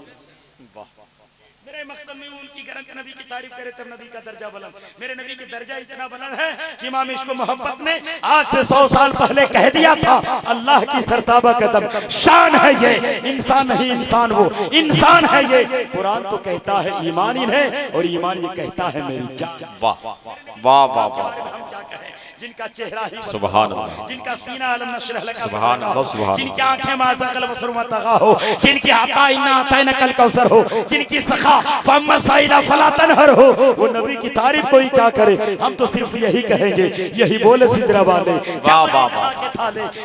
मेरे मकसद में उनकी गरम नबी की तारीफ करे तब नबी का दर्जा बुलंद। मेरे नबी की दर्जा इतना बुलंद है कि इमाम इश्क मोहब्बत ने आज से 100 साल पहले कह दिया था, अल्लाह की सरताबा कदम शान है ये, इंसान नहीं इंसान वो इंसान है ये। कुरान तो कहता है ईमान इन्हें, और ईमान ये कहता है मेरी जान। वाह वाह वाह वाह, हम क्या कहें, जिनका चेहरा ही सुभान अल्लाह, जिनका सीना अलम नशरह लका सुभान अल्लाह, सुभान जिनकी आंखें माज़ा क़ल्ब वसरमा तगा हो, जिनकी अता इन्ना अतैना कल कौसर हो, जिनकी सखा फम्मा साइला फला तनहर हो, वो नबी की तारीफ कोई क्या करे। हम तो सिर्फ यही कहेंगे, यही बोले सिदरा वाले, वाह वाह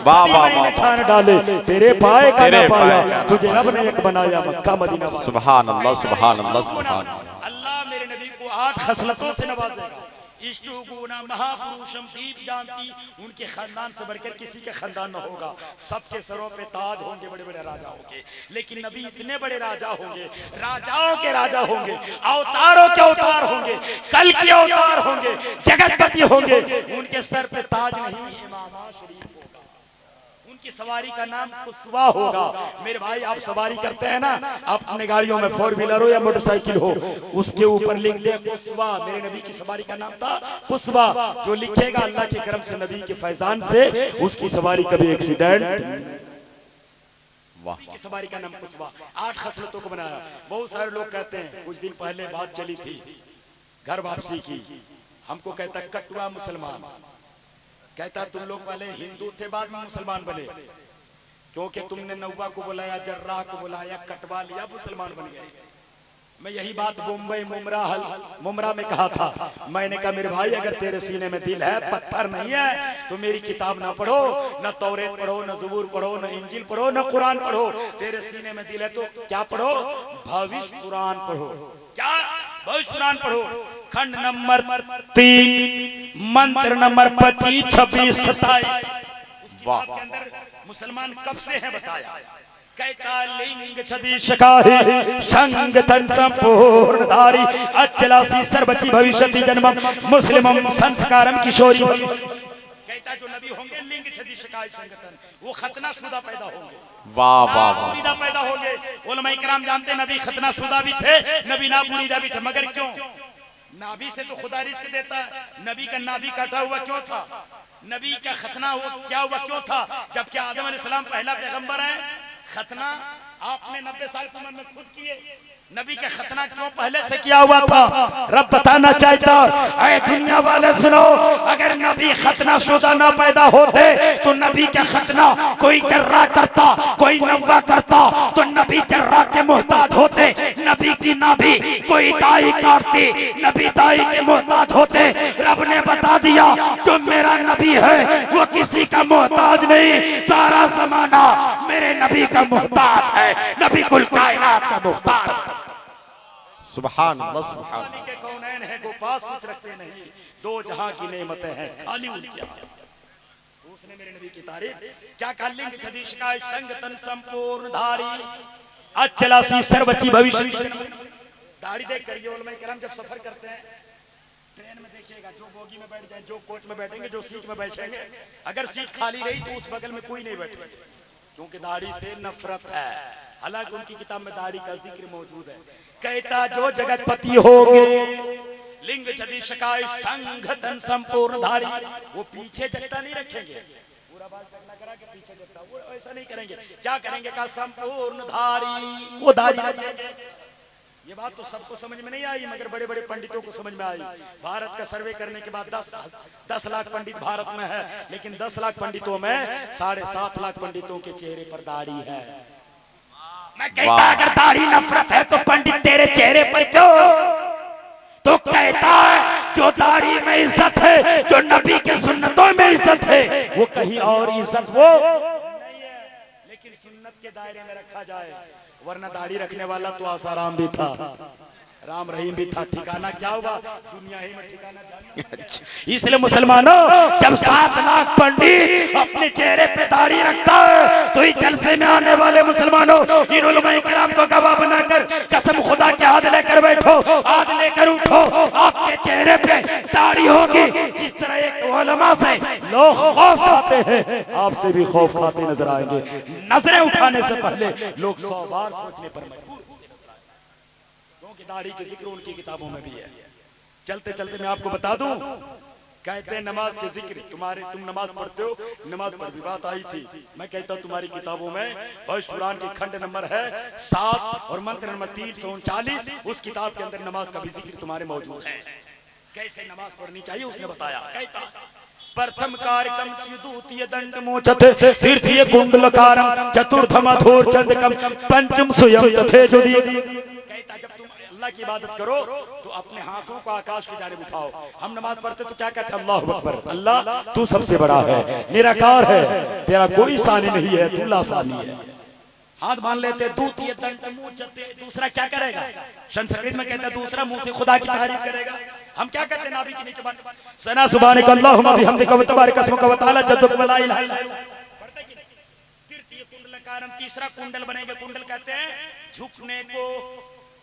वाह वाह, छान डाले तेरे पाए का न पाया, तुझे रब ने एक बनाया मक्का मदीना। सुभान अल्लाह, सुभान अल्लाह, सुभान अल्लाह मेरे नबी को 8 खसलतों से नवाजेगा। इष्टुगुना महापुरुषम दीप जानती, उनके खानदान से बढ़कर किसी का खानदान न होगा। सबके सरों पे ताज होंगे, बड़े बड़े राजा होंगे, लेकिन नबी इतने बड़े राजा होंगे, राजाओं के राजा होंगे, अवतारों के अवतार होंगे, कल के अवतार होंगे, जगतपति होंगे। उनके सर पे ताज नहीं, इमामा शरीफ होगा। उनकी सवारी का नाम कुस्वा होगा। मेरे भाई आप सवारी करते हैं ना, आप अपने गाड़ियों में 4 व्हीलर हो या मोटरसाइकिल हो, उसके ऊपर लिख दे कुस्वा। मेरे नबी की सवारी का नाम था कुस्वा। जो लिखेगा अल्लाह के करम से, नबी के फैजान से, उसकी सवारी कभी एक्सीडेंट। वाह, की सवारी का नाम कुस्वा। 8 खसलतों को बनाया। बहुत सारे लोग कहते हैं, कुछ दिन पहले बात चली थी घर वापसी की, हमको कहता कटवा मुसलमान, कहता तुम लोग पहले हिंदू थे बाद में मुसलमान बने, क्योंकि तुमने नौवा को बुलाया, जर्राह को बुलाया, कटवा लिया, मुसलमान बन गए। मैं यही बात मुंबई मुमरा में कहा था। मैंने कहा मेरे भाई अगर तेरे सीने में दिल है, पत्थर नहीं है, तो मेरी किताब ना पढ़ो, न तौरेत पढ़ो, न ज़बूर पढ़ो, न इंजील पढ़ो, न कुरान पढ़ो। तेरे सीने में दिल है तो क्या पढ़ो? भविष्य कुरान पढ़ो। क्या? भविष्य कुरान पढ़ो। खंड नंबर 3 मंत्र नंबर 25, 26, 27 के अंदर मुसलमान कब से है बताया। कहता लिंग छदी शकाहि संग तन संपूर्ण धारी अचलासी सर्वची भविष्यति जन्मम मुस्लिमम संस्कारम किशोरी। कहता जो नबी होंगे लिंग छदी शकाहि संगतन, वो खतना शुदा पैदा होंगे। वाह वाह, बुरीदा पैदा होंगे। उलमा इकराम जानते नबी खतना शुदा भी थे, नबी ना बुरीदा भी थे, मगर क्यों? नाभि से तो खुदा रिस्क देता है। नबी का नाभि काटा हुआ क्यों था? नबी का खतना हुआ क्या हुआ क्यों था? जबकि आदम अलैहिस्सलाम पहला पैगंबर है। खतना आपने 90 साल की उम्र में खुद किए। नबी का खतना क्यों पहले से किया हुआ था? रब बताना चाहता है दुनिया वाले सुनो, अगर नबी खतना शुदा ना पैदा होते तो नबी का खतना कोई जर्रा करता, कोई नव्वा करता, तो नबी जर्रा के मोहताज होते। नबी की नाभि कोई दाई काटती, नबी दाई के मोहताज होते। रब ने बता दिया जो मेरा नबी है वो किसी का मोहताज नहीं, सारा जमाना मेरे नबी का मोहताज है। नबी कुल कायनात का मोहताज। सुभान अल्लाह, सुभान अल्लाह के कौनैन है वो पास कुछ रखते नहीं, 2 जहां की नेमतें हैं खाली उनकी। उसने मेरे नबी की तारीफ क्या कहा? लिंग छदीश का संग तन संपूर्ण धारी अचलासी सर्वची भविष्य। दाढ़ी देख कर ये उलमा किराम जब सफर करते हैं ट्रेन में देखिएगा, जो बोगी में बैठ जाए, जो कोच में बैठेंगे, जो सीट में बैठेंगे, अगर सीट खाली रही तो उस बगल में कोई नहीं बैठेगा, क्योंकि दाढ़ी से नफरत है। हालांकि उनकी किताब में दाढ़ी का जिक्र मौजूद है। कहता जो जगतपति होंगे लिंग छदी शकाय संघ तन संपूर्ण धारी, वो पीछे जगता नहीं रखेंगे, पूरा बाल टकना करा के पीछे जगता, वो ऐसा नहीं करेंगे। क्या करेंगे? का संपूर्ण धारी, वो धारी रखेंगे। ये बात तो सबको समझ में नहीं आई, मगर बड़े बड़े पंडितों को समझ में आई। भारत का सर्वे करने के बाद 10 लाख पंडित भारत में है, लेकिन 10 लाख पंडितों में 7.5 लाख पंडितों के चेहरे पर दाढ़ी है। मैं कहता अगर दाढ़ी नफरत है तो पंडित तेरे चेहरे पर क्यों? तो कहता है जो दाढ़ी में इज्जत है, जो नबी के सुन्नतों में इज्जत है, वो कहीं और इज्जत वो नहीं है, लेकिन सुन्नत के दायरे में रखा जाए। वरना दाढ़ी रखने वाला तो आसाराम भी था, राम रहीम भी था, ठिकाना क्या हुआ? दुनिया ही में ठिकाना जाना। इसलिए मुसलमानों, जब 7 लाख पंडित अपने चेहरे पे दाढ़ी रखता है तो इस जलसे में आने वाले मुसलमानों, इन उलमाए किराम को गवाह बनाकर कसम खुदा के हाथ लेकर बैठो, हाथ लेकर उठो, आपके चेहरे पे दाढ़ी होगी, जिस तरह एक उलमा से लोग खौफ खाते हैं, आपसे भी खौफ खाते नजर आएंगे। नजरें उठाने से पहले लोग 100 बार सोचने पर मजबूर होते नजर आएंगे, क्योंकि दाढ़ी के जिक्र उनकी किताबों में भी है। चलते चलते मैं आपको बता दूं, कहते हैं नमाज के जिक्र, तुम नमाज पढ़ते हो, नमाज पर भी बात आई थी। मैं कहता हूं तुम्हारी किताबों में भविष्य पुराण की खंड नंबर है 7 और मंत्र नंबर 339, उस किताब के अंदर नमाज का भी जिक्र तुम्हारे मौजूद है। कैसे नमाज पढ़नी चाहिए उसने बताया। कहता प्रथम कार्यक्रम द्वितीय दंड मोचते तृतीय कुंडलकारम चतुर्थम अधोर चंदकम पंचम स्वयं तथे जुदी। कहता जब तुम अल्लाह की इबादत करो तो अपने हाथों को आकाश की जानिब उठाओ। हम नमाज पढ़ते तो क्या कहते हैं? अल्लाहु अकबर, अल्लाह तू सबसे बड़ा है, निराकार है, तेरा कोई सानी नहीं है, तू लासानी है। हाथ बांध लेते। द्वितीय दंड मोचते, दूसरा क्या करेगा? संस्कृत में कहता है दूसरा मुंह से खुदा की तारीफ करेगा। हम क्या करते हैं? नाभि के नीचे बांध सना सुभानक अल्लाहुम्मा बिहम्दिका व तबारक अस्मुका व तआला जद्दुक व ला इलाहा इल्ला अंत। पढ़ते कि तृतीय कुंडलकारम, तीसरा कुंडल बनेगा। कुंडल कहते हैं झुकने को,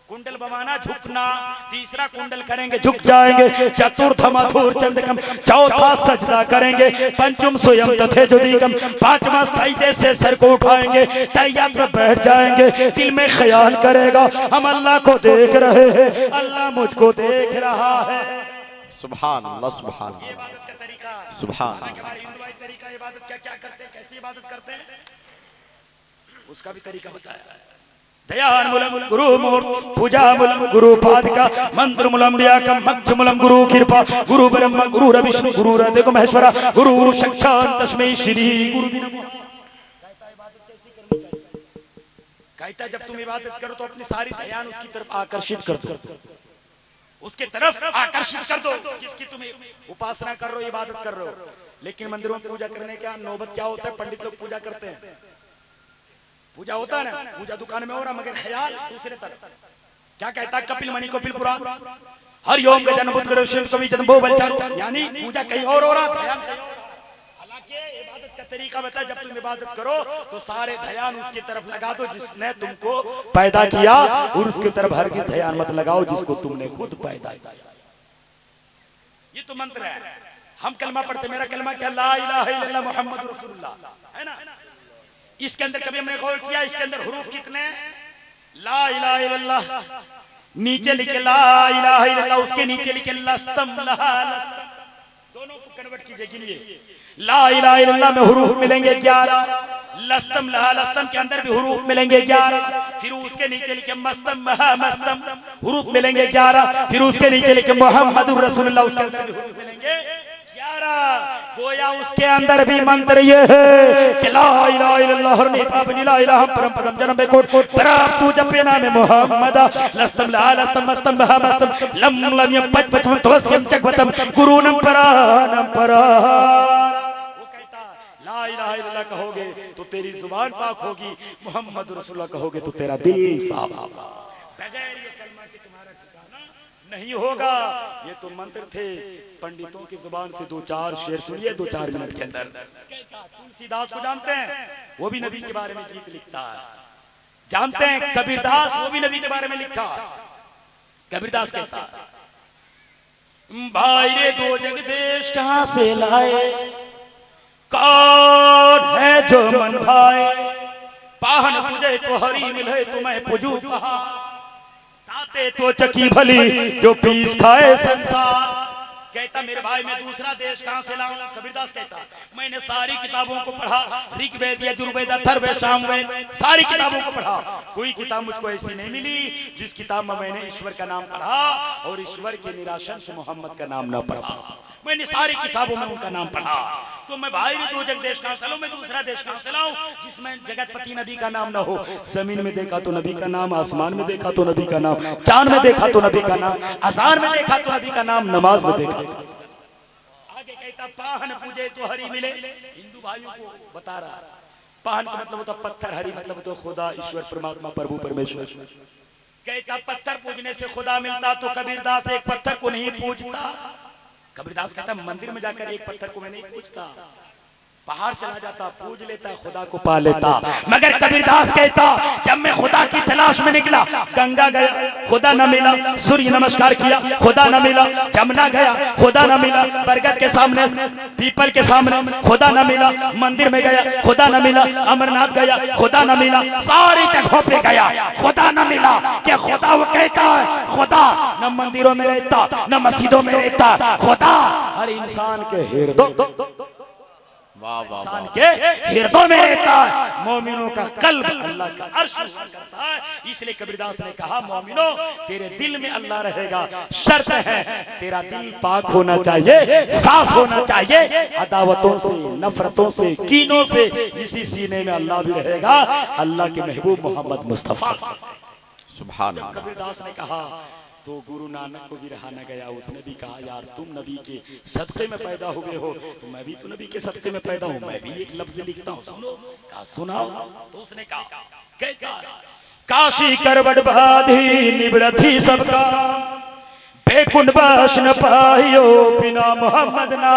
कुंडल बवाना झुकना। तीसरा कुंडल करेंगे झुक जाएंगे। चतुर्थम अधूर चंदकम, चौथा सजदा करेंगे। पंचम स्वयं तथे जुदीकम, पांचवा सजदे से सर को उठाएंगे, तैयार पर बैठ जाएंगे। दिल में ख्याल करेगा हम अल्लाह को देख रहे हैं, अल्लाह मुझको देख रहा है। सुभान अल्लाह, सुभान ये इबादत का तरीका, सुभान हमारे हिंदुआई तरीका इबादत क्या क्या करते हैं, कैसी इबादत करते हैं, उसका भी तरीका बताया। ध्यान मूलम गुरु मूर्ति, पूजा मूलम गुरु पादिका, मंत्र मूलम व्याकम, मक्ष मूलम गुरु कृपा, गुरु ब्रह्मा गुरु विष्णु गुरु देखो महेश्वरा, गुरु साक्षात् तस्मै श्री गुरु। कहता इबादत कैसी करनी चाहिए? कहता जब तुम इबादत करो तो अपनी सारी ध्यान उसकी तरफ आकर्षित कर दो, उसके तरफ आकर्षित कर दो जिसकी तुम उपासना कर रहे हो, इबादत कर रहे हो। लेकिन मंदिरों में पूजा करने का नौबत क्या होता है? पंडित लोग पूजा करते हैं, पूजा होता है ना, पूजा दुकान में हो रहा, मगर ख्याल दूसरे तरफ। क्या कहता है कपिल मणि कपिल पुराण, हरिओम गजन बुद्ध करो शिव कवि जन्मो बलचारो, यानी पूजा कहीं और हो रहा, ध्यान कहीं और। हालांकि इबादत का तरीका बता, जब तुम इबादत करो तो सारे ध्यान उसकी तरफ लगा दो जिसने तुमको पैदा किया, और उसकी तरफ हरगिज ध्यान मत लगाओ जिसको तुमने खुद पैदा किया। ये तो मंत्र है। हम कलमा पढ़ते, मेरा कलमा क्या? ला इलाहा इल्लल्लाह मुहम्मदुर रसूलुल्लाह, है ना। इसके अंदर कभी हमने गौर किया इसके अंदर हुरूफ कितने? ला इलाहा इल्लल्लाह, नीचे लिखे ला इलाहा इल्लल्लाह, उसके नीचे लिखे लस्तम लहा लस्तम, दोनों को कन्वर्ट कीजिए। गिनिए, ला इलाहा इल्लल्लाह में हुरूफ मिलेंगे 11, लस्तम लहा लस्तम के अंदर भी हुरूफ मिलेंगे 11, फिर उसके नीचे लिखे मस्तम महा मस्तम, हुरूफ मिलेंगे 11, फिर उसके नीचे लिखे मुहम्मदुर रसूलुल्लाह, उसके अंदर भी हुरूफ मिलेंगे 11। गोया उसके अंदर भी मंत्र ये है कि ला इलाहा इल्लल्लाह हरनी पापनी ला इलाहा परम पदम जन्म बेकोट परम तू जपे नाम मोहम्मद लस्तम ला लस्तम मस्तम बहा मस्तम लम लम यम पच पच तवस्यम जगवतम गुरुनम परानम परा। वो कहता ला इलाहा इल्लल्लाह कहोगे तो तेरी जुबान पाक होगी, मोहम्मद रसूलुल्लाह कहोगे तो तेरा दिल साफ होगा। बगैर ये कलमा के तुम्हारा ठिकाना नहीं होगा। ये तो मंत्र थे, पंडितों की जुबान से 2-4 शेर सुनिए 2-4 मिनट के अंदर। तुलसीदास को जानते हैं, वो भी नबी के बारे में गीत लिखता है। जानते हैं कबीरदास, वो भी नबी के बारे में लिखा। कबीरदास कहता भाई रे दो जगदेश कहां से लाए, कौन है जो मन भाए, पाहन पूजे तो हरी मिले तुम्हें पूजू कहा, ताते तो चकी भली जो पीस खाए संसार। कहता मेरे भाई मैं दूसरा देश कहां से लाऊं? कबीरदास कहता मैंने सारी किताबों को पढ़ा, ऋग्वेद यजुर्वेद अथर्ववेद सामवेद सारी किताबों को पढ़ा, कोई किताब मुझको ऐसी नहीं मिली जिस किताब में मैंने ईश्वर का नाम पढ़ा और ईश्वर के निराशन से मोहम्मद का नाम न पढ़ा। मैंने सारी किताबों में उनका नाम पढ़ा, तो मैं भाई भी दो जग देश कहां से लाऊं, मैं दूसरा देश कहां से लाऊं जिसमें जगतपति नबी का नाम ना हो। जमीन में देखा तो नबी का नाम, आसमान में देखा तो नबी का नाम, चांद में देखा तो नबी का नाम, अज़ान में देखा तो नबी का नाम, नमाज में देखा। आगे कहता पाहन पूजे तो हरी मिले, हिंदू भाइयों को बता रहा, पाहन का मतलब होता पत्थर, हरी मतलब तो खुदा ईश्वर परमात्मा प्रभु परमेश्वर। कहता पत्थर पूजने से खुदा मिलता, तो कबीरदास एक पत्थर को नहीं पूजता। कबीरदास कहता मंदिर में जाकर एक पत्थर को मैं नहीं पूछता, पहाड़ चला जाता, पूज लेता, खुदा को पा लेता। मगर कबीरदास कहता, जब मैं खुदा की तलाश में निकला, गंगा गया, खुदा न मिला, सूर्य नमस्कार किया, खुदा न मिला, जमुना गया, खुदा न मिला, बरगद के सामने, पीपल के सामने, खुदा न मिला, मंदिर में गया, खुदा न मिला, अमरनाथ गया, खुदा न मिला, सारी जगहों पे गया, खुदा न मिला। क्या खुदा वो कहता है, खुदा न मंदिरों में रहता, न मस्जिदों में रहता, खुदा हर इंसान के हृदय, इंसान के हृदय में रहता है। मोमिनों का कल्ब अल्लाह का अर्श हुआ करता है। इसलिए कबीरदास ने कहा, मोमिनो तेरे दिल में अल्लाह रहेगा, शर्त है तेरा दिल पाक होना चाहिए, साफ होना चाहिए अदावतों से, नफरतों से, कीनों से। इसी सीने में अल्लाह भी रहेगा, अल्लाह के महबूब मोहम्मद मुस्तफा। सुभान अल्लाह। कबीरदास ने कहा तो गुरु नानक को भी रहा न गया, उसने भी कहा, यार तुम नबी के सदक़े में पैदा हुए हो, तो मैं भी तो नबी के सदक़े में पैदा हूँ, मैं भी एक लफ्ज़ लिखता हूँ, सुनो। कहा सुनाओ। तो उसने कहा, काशी करवट बाधी निबड़थी सबका, बेकुंड बस न पाइयो बिना मोहम्मद ना।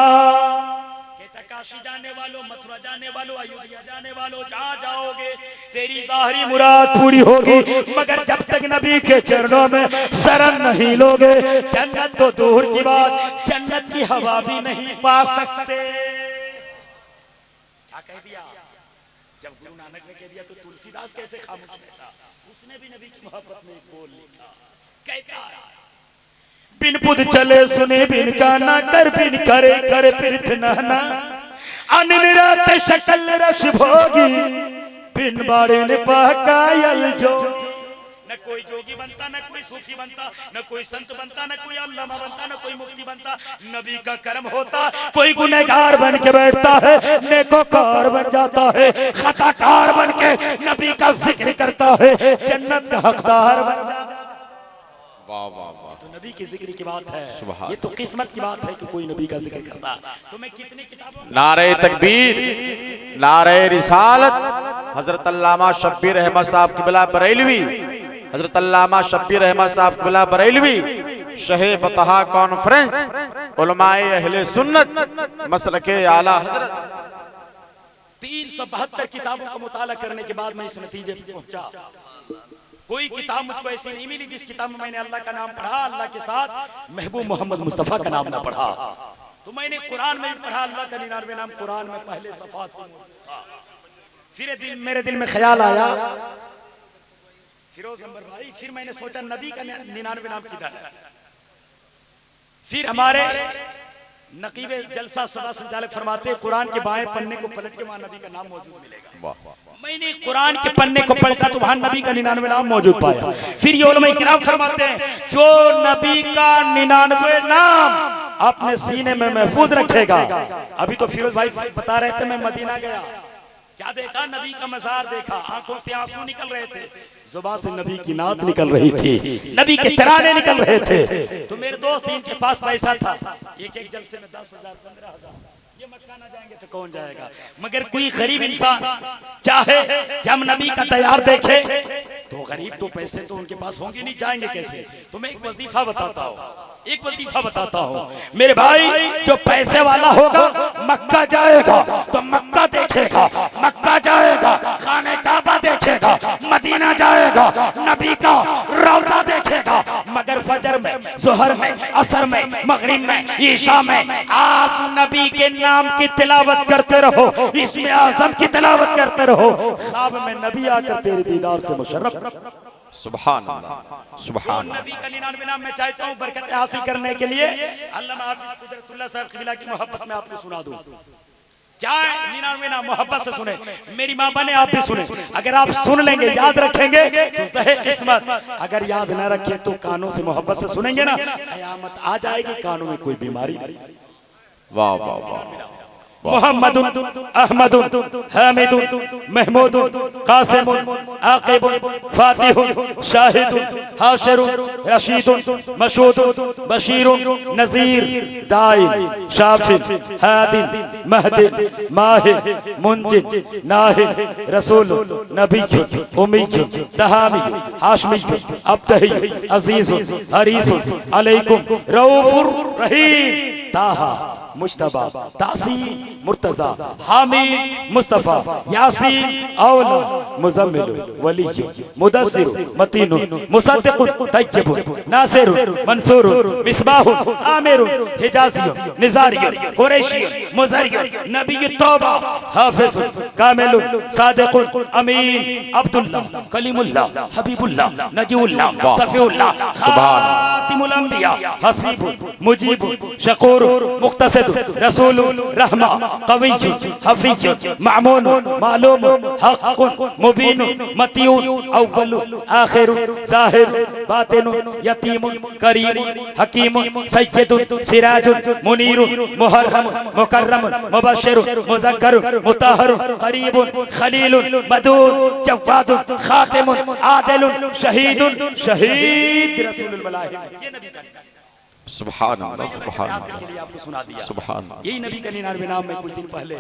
काशी जाने वालों, मथुरा जाने वालों, अयोध्या जाने वालों, जहाँ जाओगे तेरी ज़ाहिरी मुराद पूरी होगी, मगर जब तक नबी के चरणों में शरण नहीं लोगे, जन्नत तो दूर की बात, जन्नत की हवा भी नहीं पा सकते। क्या कह दिया? जब गुरु नानक ने कह दिया तो तुलसीदास कैसे खामोश रहता? उसने भी नबी की मोहब्बत में बोल लिखा। कहता बिन पुद चले सुने बिन का ना कर, बिन करे करे पृथ नहना, अनिरात शकल रस भोगी, बिन बारे ने पहकायल जो। न कोई जोगी बनता, न कोई सूफी बनता, न कोई संत बनता, न कोई अल्लामा बनता, न कोई मुफ्ती बनता। नबी का कर्म होता, कोई गुनहगार बन के बैठता है, नेकोकार बन जाता है, खताकार बन के नबी का जिक्र करता है, जन्नत का हकदार बन जाता है। वाह वाह वाह। तो नबी की जिक्र की बात है, ये तो किस्मत की बात है कि कोई नबी का जिक्र करता। तो मैं कितनी किताबों, नारे तकबीर, नारे रिसालत, हजरत अल्लामा शब्बीर अहमद साहब क़िबला बरेलवी, हजरत अल्लामा शब्बीर अहमद साहब क़िबला बरेलवी, शहे बतहा कॉन्फ्रेंस, उलमाए अहले सुन्नत, मसलके आला हजरत। 372 किताबों का मुताला करने के बाद मैं इस नतीजे पर पहुंचा, कोई किताब मुझको ऐसी नहीं मिली जिस किताब में मैंने अल्लाह का नाम पढ़ा, अल्लाह के साथ महबूब मोहम्मद मुस्तफा का नाम ना पढ़ा। तो मैंने कुरान में भी पढ़ा अल्लाह का 99 नाम, कुरान में पहले सफ़ात था। फिर मेरे दिल में ख्याल आया, फिरोज अंबर भाई, फिर मैंने सोचा नबी का 99 नाम किधर है। फिर हमारे नकीब जलसा सभा संचालक फरमाते, कुरान के बाएं पन्ने को पलट के वहां नबी का नाम मौजूद मिलेगा। मैंने कुरान के पन्ने को पलटा तो वहां नबी का 99 नाम मौजूद पाया। फिर ये उलमा किराम फरमाते हैं, जो नबी का 99 नाम अपने सीने में महफूज रखेगा। अभी तो फिरोज भाई बता रहे थे, मैं मदीना गया, क्या देखा? नबी का मज़ार देखा, आंखों से आंसू निकल रहे थे, जुबान से नबी की नात निकल रही थी, नबी के तराने निकल रहे थे। तो मेरे दोस्त इनके पास पैसा था, एक जलसे में 10,000 15,000, ये मक्का ना जाएंगे तो कौन जाएगा। मगर कोई गरीब इंसान चाहे कि हम नबी का तैयार देखे, तो गरीब तो पैसे तो उनके पास होंगे नहीं, जाएंगे कैसे। तो मैं एक वजीफा बताता हूँ, मेरे भाई, जो पैसे वाला होगा मक्का जाएगा तो मक्का देखेगा, मक्का जाएगा खाने काबा देखेगा, मदीना जाएगा नबी का रौज़ा देखेगा। मगर फजर में, ज़ोहर में, असर में, मगरिब में, ईशा में आप नबी के नाम की तिलावत करते रहो, इसमें आज़म की तिलावत करते रहो, ख्वाब में नबी आकर तेरे दीदार से मुशर्रफ। सुभान अल्लाह, सुभान। नबी का 99 नाम मैं चाहता हूँ बरकत हासिल करने के लिए अल्लामा हाफिज कुदरतुल्लाह साहब क़िबला की मोहब्बत में आपको सुना दूं। क्या है 99 नाम? मोहब्बत से सुने, मेरी माँ बने आप भी सुने। अगर आप सुन लेंगे, याद रखेंगे तो सही किस्मत, अगर याद न रखे तो कानों से मोहब्बत से सुनेंगे ना, कयामत आ जाएगी, कानों में कोई बीमारी नहीं। वाह वाह वाह। मोहम्मदुन अहमदुन हामिदुन महमूदुन कासिमुन आकिबुन फातिहुन शाहिदुन हाशिरुन रशीदुन मशहूदुन बशीरुन नज़ीर दाइन शाफिन हादिन महदिन माहिन मुंजिन नाहिन रसूल नबी उम्मी तहामी हाशमी अब्तही अजीज़ुन हरीसुन अलैकुम रऊफुर रहीम ताहा। मुश्तबा तासी मुर्तजा हामी मुस्तफा यासीन औला मुजम्मिल वली मुदस्सिर मतीन मुसद्दिक तय्यब नासिर मंसूर मिसबाह आमिर हिजाजी निजारी कुरैशी मुजरी नबी तौबा हाफिज कामिल सादिक अमीन अब्दुल्लाह कलीमुल्लाह हबीबुल्लाह नजीउल्लाह सफीउल्लाह खातिमुल अंबिया हसीब मुजीब शकूर मुक्तसिद रसूल रहमा कवी हफीज मामून मालूम हक मुबीन मतीउन अव्वल आखिर जाहिर बातिन यतीम करीम हकीम सय्यद सिराज मुनीर मुहर्रम मुकर्रम मुबश्शिर मुज़क्कर मुताहहर करीब खलील मदूद जव्वाद खातिम आदिल शहीद शहीद रसूलुल मलाइका। ये नबी का सुभान अल्लाह सुभान के लिए आपको सुना दिया। सुभान यही नबी का 99 नाम में कुछ दिन पहले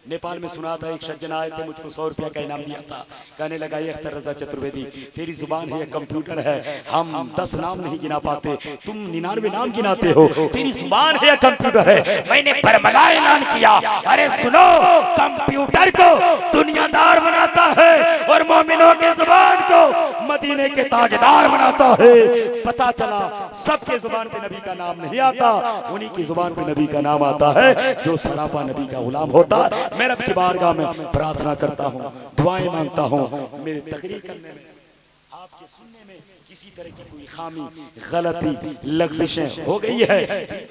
नेपाल में सुना था। एक सज्जन आए थे, मुझको 100 रुपया का इनाम दिया था। कहने लगा ये अख्तर रजा चतुर्वेदी तेरी जुबान है, कंप्यूटर है, हम 10 नाम नहीं गिना पाते, तुम 99 नाम गिनाते हो, तेरी जुबान है कंप्यूटर है। मैंने बरमला ऐलान किया, अरे सुनो, कंप्यूटर को दुनियादार बनाता है और मोमिनों के जुबान को मदीने के ताजदार बनाता है। पता चला सबके जुबान पे नबी का नाम नहीं आता, उन्हीं की जुबान पे नबी का नाम आता है जो सरापा नबी का गुलाम होता है। मैं रब की बारगाह में प्रार्थना करता हूँ, दुआएं मांगता हूँ, मेरे तकरीर करने में, आपके सुनने में किसी तरह की कोई खामी, गलती, लग़ज़िशें हो गई है,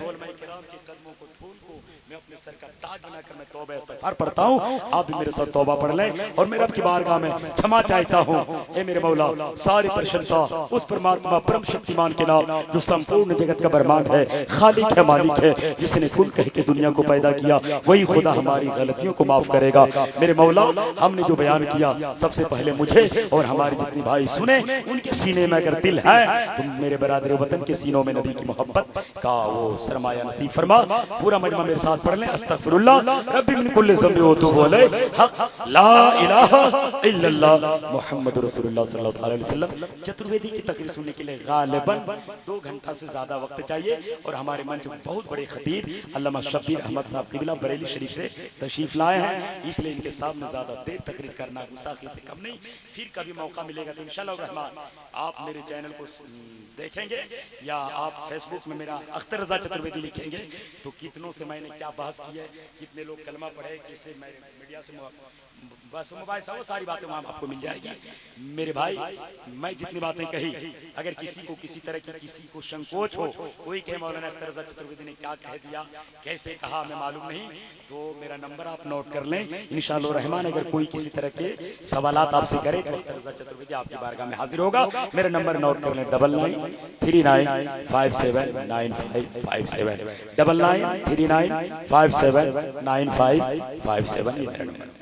उलमाए किराम के कदमों को धूल को मैं अपने सर का ताज बनाकर मैं तौबा इस्तिग़फ़ार पढ़ता हूँ। आप भी मेरे साथ तौबा पढ़ लें और मैं रब की बारगाह में क्षमा चाहता हूँ। ए मेरे मौला, सारी प्रशंसा उस परमात्मा परम शक्तिमान के नाम जो संपूर्ण जगत का बरमान है, खालिक है, मालिक है, जिसने कुल कह के दुनिया को पैदा किया, वही खुदा हमारी गलतियों को माफ करेगा। मेरे मौला, हमने जो बयान किया सबसे पहले मुझे और हमारे जितने भाई सुने, उनके सीने में अगर दिल है तो मेरे बरादर वतन के सीनों में नबी की मोहब्बत का वो सरमाया नसीब फरमा। पूरा मजमा मेरे साथ पढ़ लें। अस्तगफिरुल्लाह रब्बी मिन कुल्लि ज़ंबि व अतूबु अलैह हक ला इलाहा इल्लल्लाह मुहम्मदुर रसूलुल्लाह सल्लल्लाहु अलैहि वसल्लम। चतुर्वेदी की तकरीर सुनने के लिए गालिबन 2 घंटा से ज्यादा वक्त चाहिए और हमारे मंच में बहुत बड़े खतीब अल्लामा शब्बीर अहमद साहब क़िबला बरेली शरीफ से तशरीफ लाए हैं, इसलिए इनके सामने ज्यादा देर तकरीर करना गुस्ताखी से कम नहीं। फिर कभी मौका मिलेगा तो इंशाअल्लाह रहमान आप मेरे चैनल को देखेंगे या आप फेसबुक में मेरा अख्तर रजा चतुर्वेदी लिखेंगे तो कितनों से मैंने क्या बहस की है, कितने लोग कलमा पढ़े, किससे मैं मीडिया से बस मोबाइल से वो सारी बातें वहाँ आपको मिल जाएगी। मेरे भाई, मैं जितनी बातें कही, अगर किसी को किसी तरह की किसी को संकोच हो, कोई कहे मौलाना अख्तर रजा चतुर्वेदी ने क्या कह दिया, कैसे कहा, हमें मालूम नहीं, तो मेरा नंबर आप नोट कर लें। इंशाअल्लाह रहमान अगर कोई किसी तरह के सवालात आपसे करे तो अख्तर रजा चतुर्वेदी आपकी बारगाह में हाजिर होगा। मेरा नंबर नोट कर लें 9939579557 9939579557। ये मेरा नंबर।